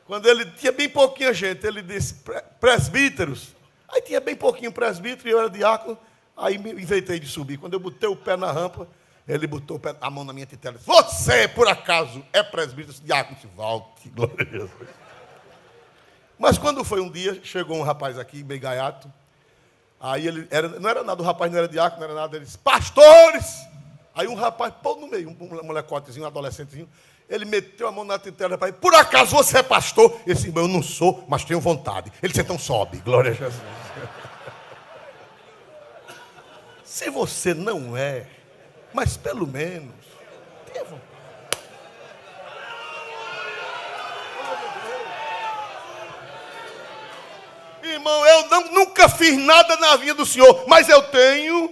Quando ele tinha bem pouquinha gente, ele disse, presbíteros. Aí tinha bem pouquinho presbítero e eu era diácono. Aí me inventei de subir. Quando eu botei o pé na rampa, ele botou a mão na minha titela e disse, você, por acaso, é presbítero? Eu disse, diácono, disse, volte, glória a Jesus. Mas quando foi um dia, chegou um rapaz aqui, bem gaiato. Aí ele, não era nada, o rapaz não era diácono, não era nada. Ele disse, pastores! Aí um rapaz, pô, no meio, um molecotezinho, um adolescentezinho, ele meteu a mão na titela, rapaz, por acaso você é pastor? Esse irmão, eu não sou, mas tenho vontade. Ele disse, então sobe, glória a Jesus. Se você não é, mas pelo menos, tenha vontade. Irmão, eu nunca fiz nada na vida do Senhor, mas eu tenho,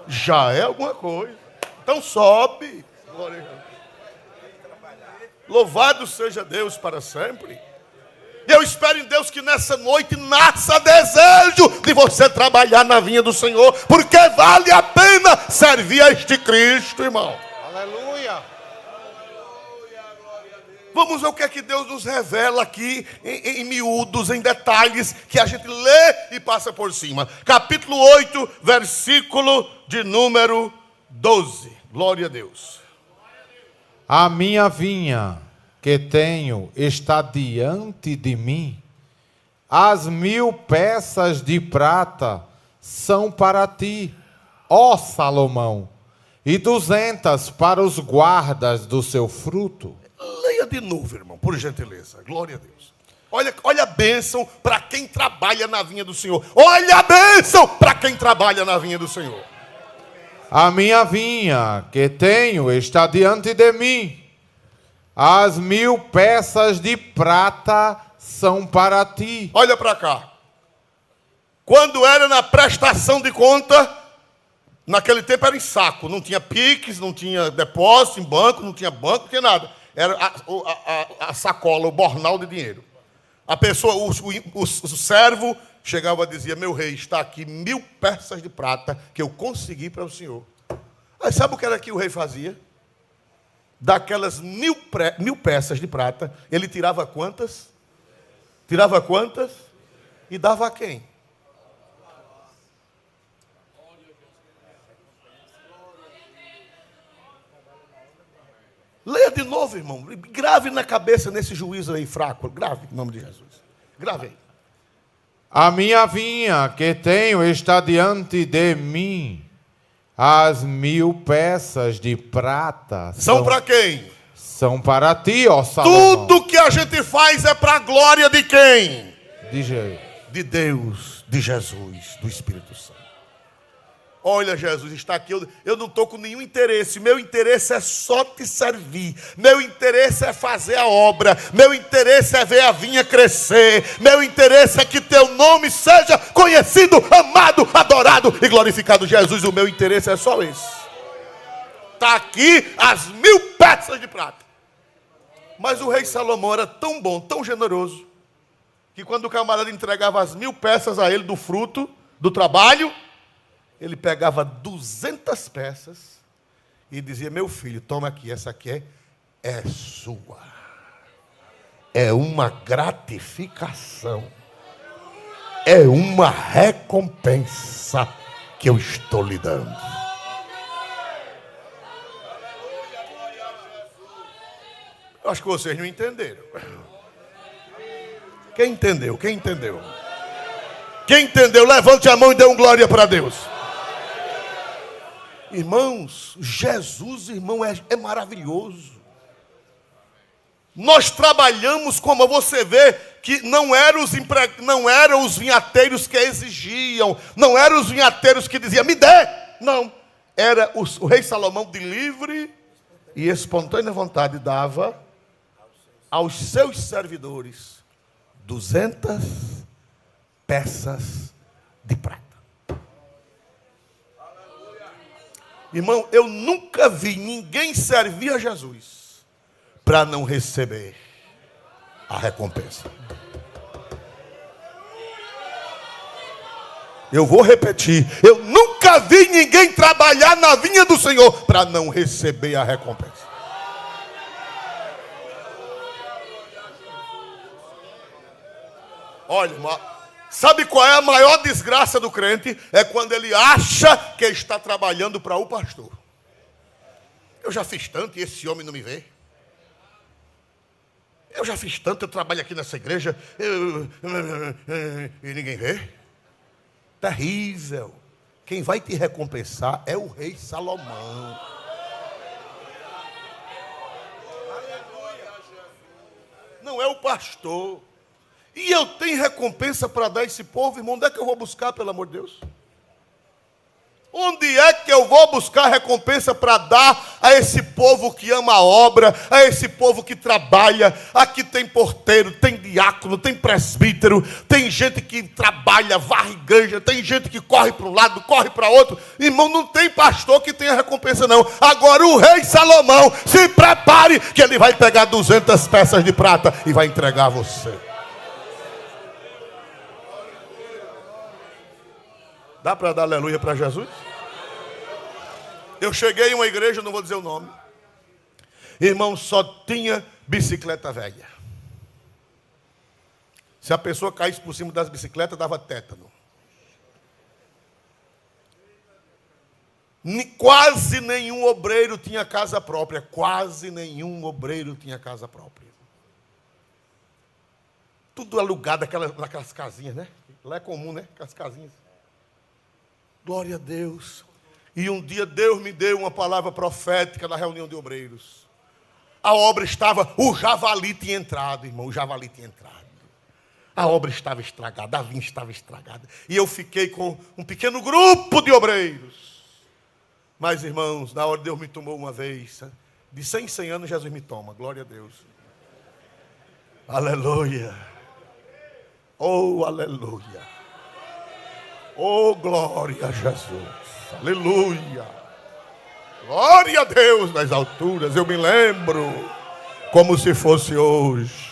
já é alguma coisa. Então sobe. Glória a Deus. Louvado seja Deus para sempre. E eu espero em Deus que nessa noite nasça desejo de você trabalhar na vinha do Senhor, porque vale a pena servir a este Cristo, irmão. Aleluia. Vamos ver o que é que Deus nos revela aqui em miúdos, em detalhes, que a gente lê e passa por cima. Capítulo 8, versículo de número 12. Glória a Deus. A minha vinha que tenho está diante de mim. As 1000 peças de prata são para ti, ó Salomão, e 200 para os guardas do seu fruto. Leia de novo, irmão, por gentileza. Glória a Deus. Olha a bênção para quem trabalha na vinha do Senhor. Olha a bênção para quem trabalha na vinha do Senhor. A minha vinha que tenho está diante de mim. As 1000 peças de prata são para ti. Olha para cá. Quando era na prestação de conta, naquele tempo era em saco. Não tinha Pix, não tinha depósito em banco, não tinha nada. Era a sacola, o bornal de dinheiro. A pessoa, o servo chegava e dizia, meu rei, está aqui 1000 peças de prata que eu consegui para o senhor. Aí sabe o que era que o rei fazia? Daquelas 1000 peças de prata, ele tirava quantas? Tirava quantas? E dava a quem? Leia de novo, irmão. Grave na cabeça nesse juízo aí fraco. Grave, em nome de Jesus. Grave aí. A minha vinha que tenho está diante de mim. As 1000 peças de prata são para quem? São para ti, ó Salomão. Tudo que a gente faz é para a glória de quem? De Deus, de Jesus, do Espírito Santo. Olha, Jesus está aqui, eu não estou com nenhum interesse, meu interesse é só te servir, meu interesse é fazer a obra, meu interesse é ver a vinha crescer, meu interesse é que teu nome seja conhecido, amado, adorado e glorificado. Jesus, o meu interesse é só esse. Está aqui as 1000 peças de prata. Mas o rei Salomão era tão bom, tão generoso, que quando o camarada entregava as 1000 peças a ele do fruto, do trabalho, ele pegava 200 peças e dizia, meu filho, toma aqui, essa aqui é sua. É uma gratificação. É uma recompensa que eu estou lhe dando. Eu acho que vocês não entenderam. Quem entendeu? Quem entendeu? Quem entendeu, levante a mão e dê um glória para Deus. Irmãos, Jesus, irmão, é maravilhoso. Nós trabalhamos, como você vê, que não eram os vinhateiros que exigiam, não eram os vinhateiros que diziam, me dê. Não, era o rei Salomão de livre e espontânea vontade dava aos seus servidores 200 peças de prata. Irmão, eu nunca vi ninguém servir a Jesus para não receber a recompensa. Eu vou repetir, eu nunca vi ninguém trabalhar na vinha do Senhor para não receber a recompensa. Olha, irmão, sabe qual é a maior desgraça do crente? É quando ele acha que está trabalhando para o pastor. Eu já fiz tanto e esse homem não me vê. Eu já fiz tanto, eu trabalho aqui nessa igreja e ninguém vê. Terrível. Quem vai te recompensar é o rei Salomão. Não é o pastor. E eu tenho recompensa para dar a esse povo, irmão. Onde é que eu vou buscar, pelo amor de Deus? Onde é que eu vou buscar recompensa para dar a esse povo que ama a obra, a esse povo que trabalha? Aqui tem porteiro, tem diácono, tem presbítero, tem gente que trabalha, varre igreja, tem gente que corre para um lado, corre para outro. Irmão, não tem pastor que tenha recompensa não. Agora o rei Salomão, se prepare que ele vai pegar 200 peças de prata e vai entregar a você. Dá para dar aleluia para Jesus? Eu cheguei em uma igreja, não vou dizer o nome. Irmão, só tinha bicicleta velha. Se a pessoa caísse por cima das bicicletas, dava tétano. Quase nenhum obreiro tinha casa própria. Quase nenhum obreiro tinha casa própria. Tudo alugado, naquelas casinhas, né? Lá é comum, né? Aquelas casinhas. Glória a Deus. E um dia Deus me deu uma palavra profética na reunião de obreiros. A obra estava, o javali tinha entrado, irmão, o javali tinha entrado. A obra estava estragada, a vinha estava estragada. E eu fiquei com um pequeno grupo de obreiros. Mas, irmãos, na hora Deus me tomou uma vez, de 100 em 100 anos Jesus me toma, glória a Deus. Aleluia. Oh, aleluia. Oh, glória a Jesus. Aleluia. Glória a Deus nas alturas. Eu me lembro como se fosse hoje.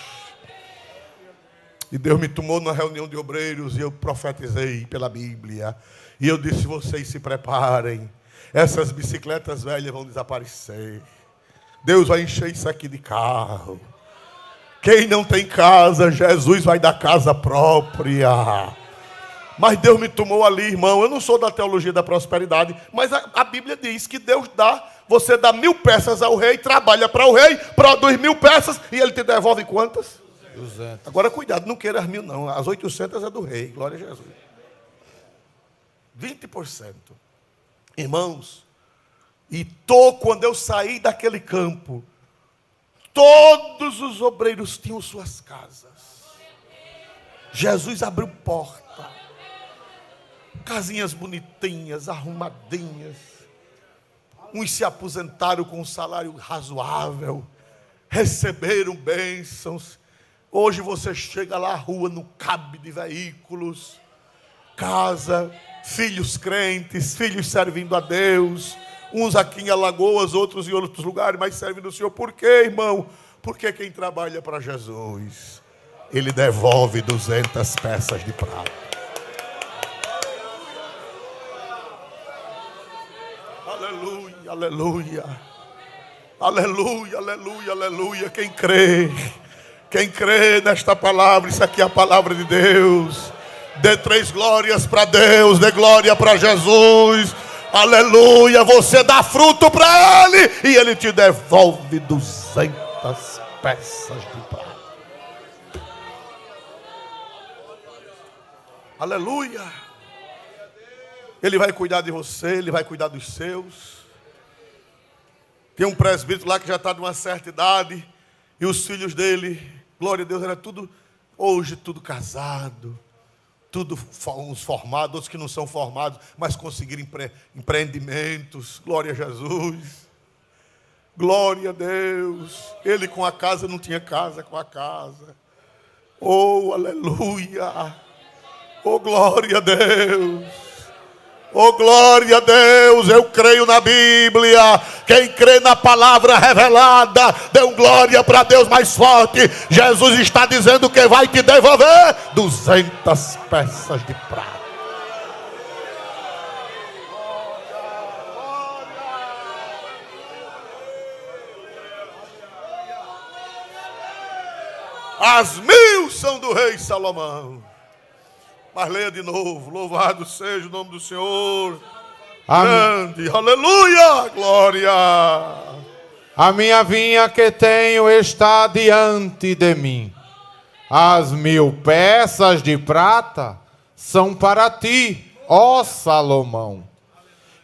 E Deus me tomou numa reunião de obreiros e eu profetizei pela Bíblia. E eu disse, vocês se preparem. Essas bicicletas velhas vão desaparecer. Deus vai encher isso aqui de carro. Quem não tem casa, Jesus vai dar casa própria. Mas Deus me tomou ali, irmão. Eu não sou da teologia da prosperidade, mas a Bíblia diz que Deus dá, você dá 1000 peças ao rei, trabalha para o rei, produz 1000 peças e ele te devolve quantas? 200. Agora cuidado, não queira as 1000 não, as 800 é do rei, glória a Jesus. 20%. Irmãos, quando eu saí daquele campo, todos os obreiros tinham suas casas. Jesus abriu porta. Casinhas bonitinhas, arrumadinhas. Uns se aposentaram com um salário razoável. Receberam bênçãos. Hoje você chega lá, a rua não cabe de veículos. Casa, filhos crentes, filhos servindo a Deus. Uns aqui em Alagoas, outros em outros lugares, mas servem do Senhor. Por quê, irmão? Porque quem trabalha para Jesus, ele devolve 200 peças de prata. Aleluia, aleluia. Aleluia, aleluia, aleluia. Quem crê nesta palavra, isso aqui é a palavra de Deus. Dê 3 glórias para Deus, dê glória para Jesus. Aleluia, você dá fruto para Ele e Ele te devolve 200 peças de prata. Aleluia. Ele vai cuidar de você, Ele vai cuidar dos seus. Tem um presbítero lá que já está de uma certa idade. E os filhos dele, glória a Deus, era tudo, hoje tudo casado. Tudo uns formados, outros que não são formados, mas conseguiram empreendimentos. Glória a Jesus. Glória a Deus. Ele com a casa não tinha casa com a casa. Oh, aleluia. Oh, glória a Deus. Oh, glória a Deus, eu creio na Bíblia. Quem crê na palavra revelada, dê um glória para Deus mais forte. Jesus está dizendo que vai te devolver 200 peças de prata. As 1000 são do rei Salomão. Mas leia de novo. Louvado seja o nome do Senhor. Grande, aleluia, glória. A minha vinha que tenho está diante de mim. As 1000 peças de prata são para ti, ó Salomão,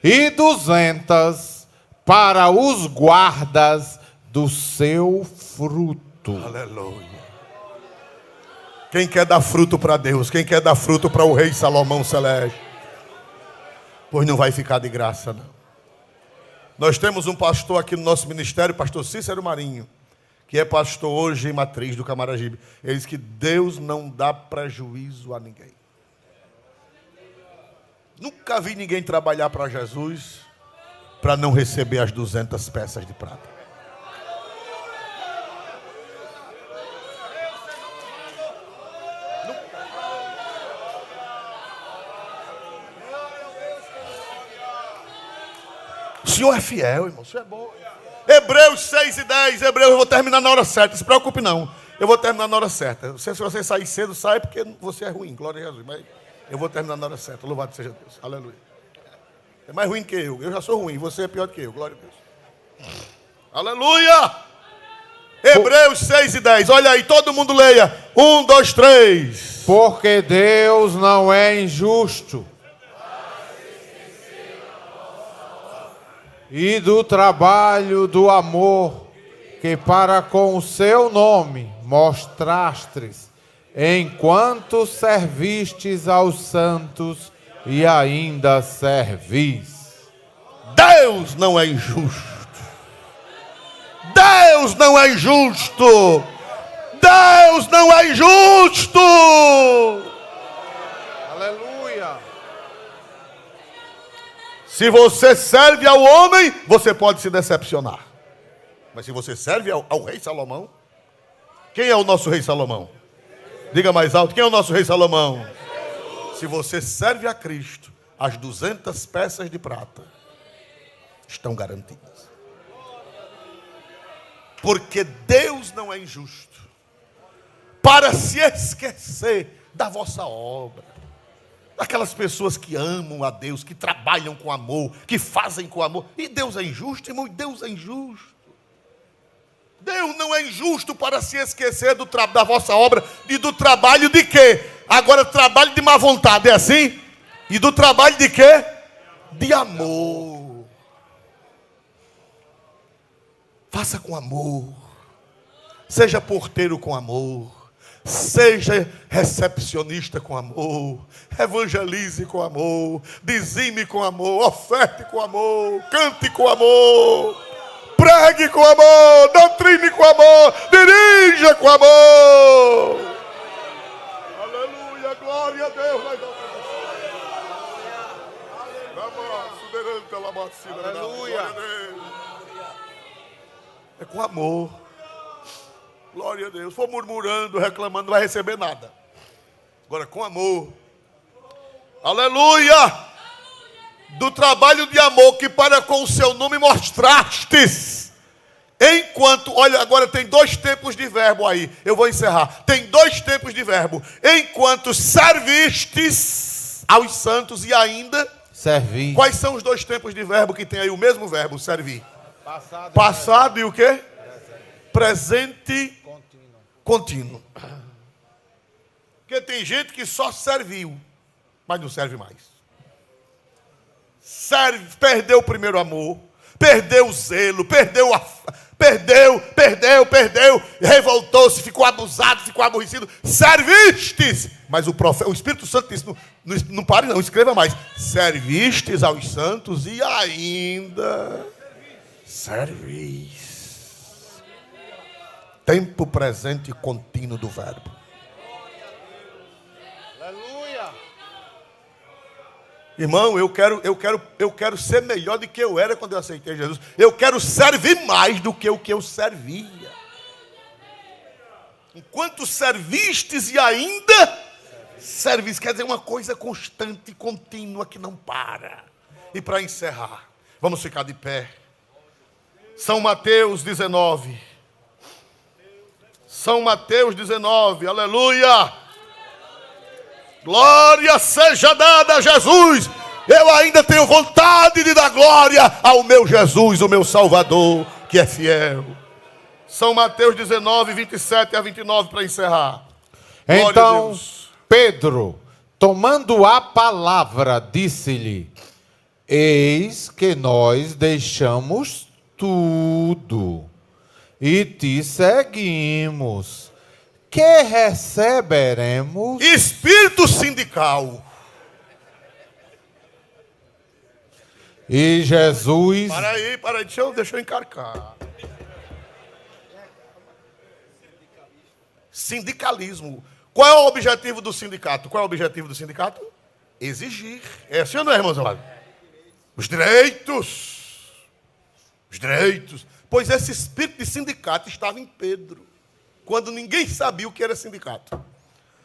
e 200 para os guardas do seu fruto. Aleluia. Quem quer dar fruto para Deus? Quem quer dar fruto para o rei Salomão Celeste? Pois não vai ficar de graça, não. Nós temos um pastor aqui no nosso ministério, pastor Cícero Marinho, que é pastor hoje em Matriz do Camaragibe. Ele diz que Deus não dá prejuízo a ninguém. Nunca vi ninguém trabalhar para Jesus para não receber as 200 peças de prata. O Senhor é fiel, irmão. O Senhor é bom. Hebreus 6:10. Hebreus, eu vou terminar na hora certa. Não se preocupe, não. Eu vou terminar na hora certa. Se você sair cedo, sai porque você é ruim. Glória a Jesus. Mas eu vou terminar na hora certa. Louvado seja Deus. Aleluia. É mais ruim que eu. Eu já sou ruim. Você é pior que eu. Glória a Deus. Aleluia. Hebreus 6:10. Olha aí, todo mundo leia. 1, 2, 3. Porque Deus não é injusto. E do trabalho do amor que para com o seu nome mostrastes, enquanto servistes aos santos e ainda servis. Deus não é injusto. Deus não é injusto. Deus não é injusto. Aleluia. Se você serve ao homem, você pode se decepcionar. Mas se você serve ao rei Salomão, quem é o nosso rei Salomão? Diga mais alto, quem é o nosso rei Salomão? Se você serve a Cristo, as 200 peças de prata estão garantidas. Porque Deus não é injusto para se esquecer da vossa obra. Aquelas pessoas que amam a Deus, que trabalham com amor, que fazem com amor. E Deus é injusto, irmão, e Deus é injusto. Deus não é injusto para se esquecer da vossa obra e do trabalho de quê? Agora, trabalho de má vontade, é assim? E do trabalho de quê? De amor. Faça com amor. Seja porteiro com amor. Seja recepcionista com amor, evangelize com amor, dizime com amor, oferte com amor, cante com amor, pregue com amor, doutrine com amor, dirija com amor. Aleluia, glória a Deus. Aleluia. É com amor. Glória a Deus. Se for murmurando, reclamando, não vai receber nada. Agora, com amor. Aleluia. Do trabalho de amor que para com o seu nome mostrastes. Enquanto, olha, agora tem 2 tempos de verbo aí. Eu vou encerrar. Tem 2 tempos de verbo. Enquanto servistes aos santos e ainda servir. Quais são os 2 tempos de verbo que tem aí o mesmo verbo, servir? Passado e o quê? Presente contínuo. Porque tem gente que só serviu, mas não serve mais. Perdeu o primeiro amor, perdeu o zelo, perdeu, revoltou-se, ficou abusado, ficou aborrecido. Servistes, mas o Espírito Santo disse, não pare não, escreva mais. Servistes aos santos e ainda servis. Tempo presente e contínuo do verbo. Aleluia. Irmão, eu quero ser melhor do que eu era quando eu aceitei Jesus. Eu quero servir mais do que o que eu servia. Enquanto servistes e ainda servis, quer dizer uma coisa constante e contínua que não para. E para encerrar, vamos ficar de pé. São Mateus 19. São Mateus 19, aleluia. Glória seja dada a Jesus. Eu ainda tenho vontade de dar glória ao meu Jesus, o meu Salvador, que é fiel. São Mateus 19, 27 a 29 para encerrar. Glória Então, Pedro, tomando a palavra, disse-lhe: eis que nós deixamos tudo e te seguimos. Que receberemos? Espírito sindical. E Jesus... Para aí, deixa eu encarcar. Sindicalismo. Qual é o objetivo do sindicato? Qual é o objetivo do sindicato? Exigir. É assim ou não é, irmãos amados? Os direitos. Os direitos. Pois esse espírito de sindicato estava em Pedro, quando ninguém sabia o que era sindicato.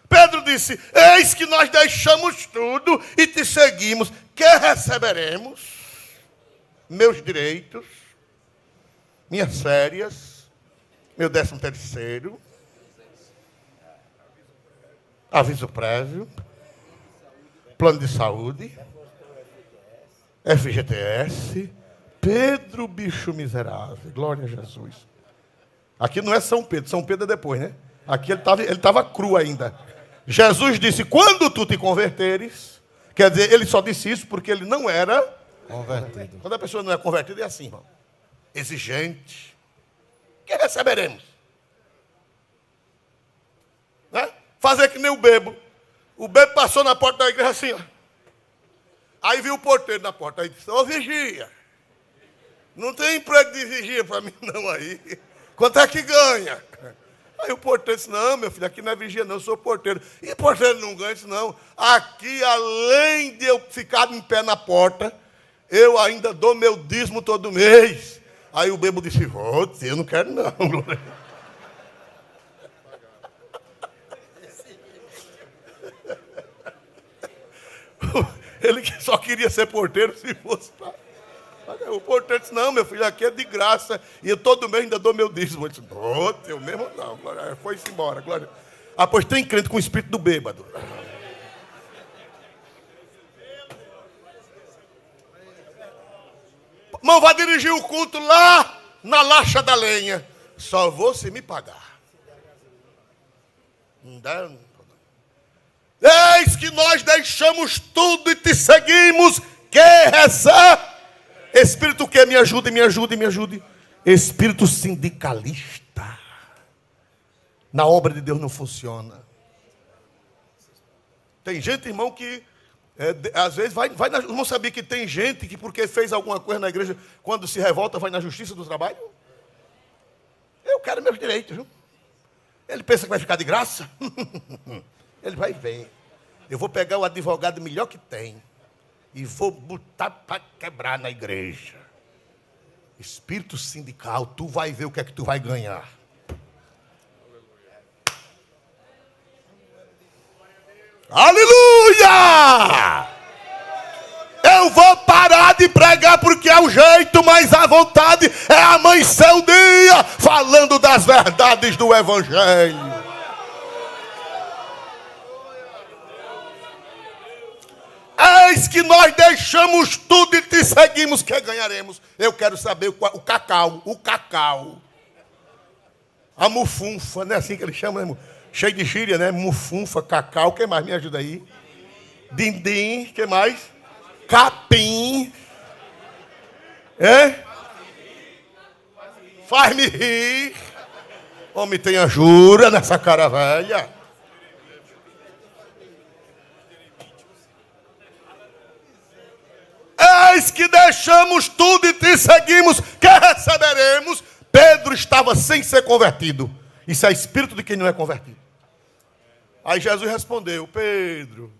Pedro disse: eis que nós deixamos tudo e te seguimos. Que receberemos? Meus direitos, minhas férias, meu 13º, aviso prévio, plano de saúde, FGTS. Pedro, bicho miserável, glória a Jesus. Aqui não é São Pedro é depois, né? Aqui ele estava cru ainda. Jesus disse: quando tu te converteres, quer dizer, ele só disse isso porque ele não era convertido. Quando a pessoa não é convertida, é assim, irmão. Exigente. Que receberemos? Né? Fazer que nem o bebo. O bebo passou na porta da igreja assim, ó. Aí viu o porteiro na porta. Aí disse: ô vigia, não tem emprego de vigia para mim não aí. Quanto é que ganha? Aí o porteiro disse: não, meu filho, aqui não é vigia não, eu sou porteiro. E porteiro não ganha? Disse: não. Aqui, além de eu ficar em pé na porta, eu ainda dou meu dízimo todo mês. Aí o bebo disse: eu não quero não. Ele só queria ser porteiro se fosse para... O porteiro disse: não, meu filho, aqui é de graça. E eu todo mês ainda dou meu dízimo. Eu disse: eu mesmo não. Foi-se embora. Glória. Ah, pois tem crente com o espírito do bêbado. Irmão, vai dirigir o culto lá na Lacha da Lenha. Só vou se me pagar. Não dá. Eis que nós deixamos tudo e te seguimos. Que recebe? Espírito que me ajude, me ajude, me ajude. Espírito sindicalista. Na obra de Deus não funciona. Tem gente, irmão, que às vezes vai não sabia que tem gente que porque fez alguma coisa na igreja, quando se revolta, vai na justiça do trabalho? Eu quero meus direitos, viu? Ele pensa que vai ficar de graça? Ele vai ver. Eu vou pegar o advogado melhor que tem e vou botar para quebrar na igreja. Espírito sindical, tu vai ver o que é que tu vai ganhar. Aleluia! Eu vou parar de pregar porque é o jeito, mas a vontade é amanhecer o dia falando das verdades do Evangelho. Eis que nós deixamos tudo e te seguimos, que ganharemos. Eu quero saber o cacau. A mufunfa, não é assim que ele chama, né? Cheio de gíria, né? Mufunfa, cacau, quem mais me ajuda aí? Dindim, que mais? Capim. Faz-me rir. Homem, tenha jura nessa cara velha. Eis que deixamos tudo e te seguimos, que receberemos? Pedro estava sem ser convertido. Isso é espírito de quem não é convertido. Aí Jesus respondeu: Pedro,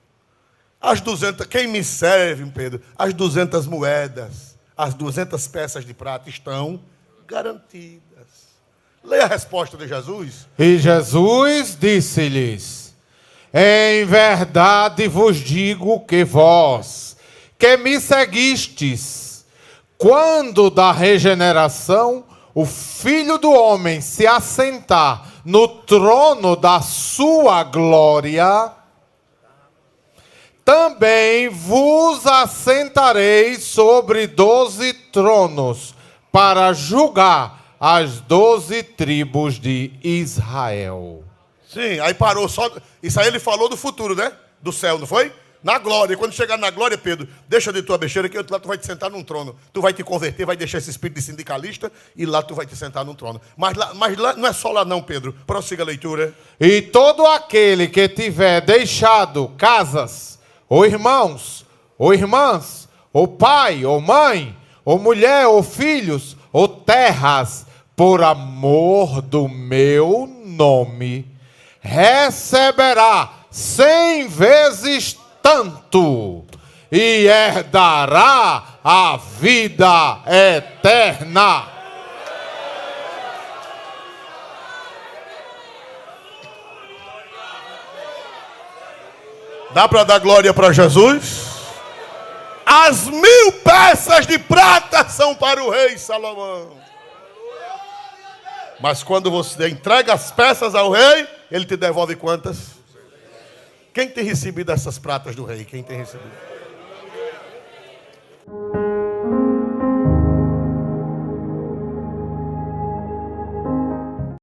as 200, quem me serve, Pedro? As 200 moedas, as 200 peças de prata estão garantidas. Leia a resposta de Jesus. E Jesus disse-lhes: em verdade vos digo que vós, que me seguistes, quando da regeneração o Filho do Homem se assentar no trono da sua glória, também vos assentareis sobre 12 tronos, para julgar as 12 tribos de Israel. Sim, aí parou só. Isso aí ele falou do futuro, né? Do céu, não foi? Na glória. Quando chegar na glória, Pedro, deixa de tua besteira, que lá tu vai te sentar num trono. Tu vai te converter, vai deixar esse espírito de sindicalista e lá tu vai te sentar num trono. Mas lá não é só lá não, Pedro. Prossiga a leitura. E todo aquele que tiver deixado casas, ou irmãos, ou irmãs, ou pai, ou mãe, ou mulher, ou filhos, ou terras, por amor do meu nome, receberá 100 vezes tanto, e herdará a vida eterna. Dá para dar glória para Jesus? As 1000 peças de prata são para o rei Salomão. Mas quando você entrega as peças ao rei, ele te devolve quantas? Quem tem recebido essas pratas do rei? Quem tem recebido?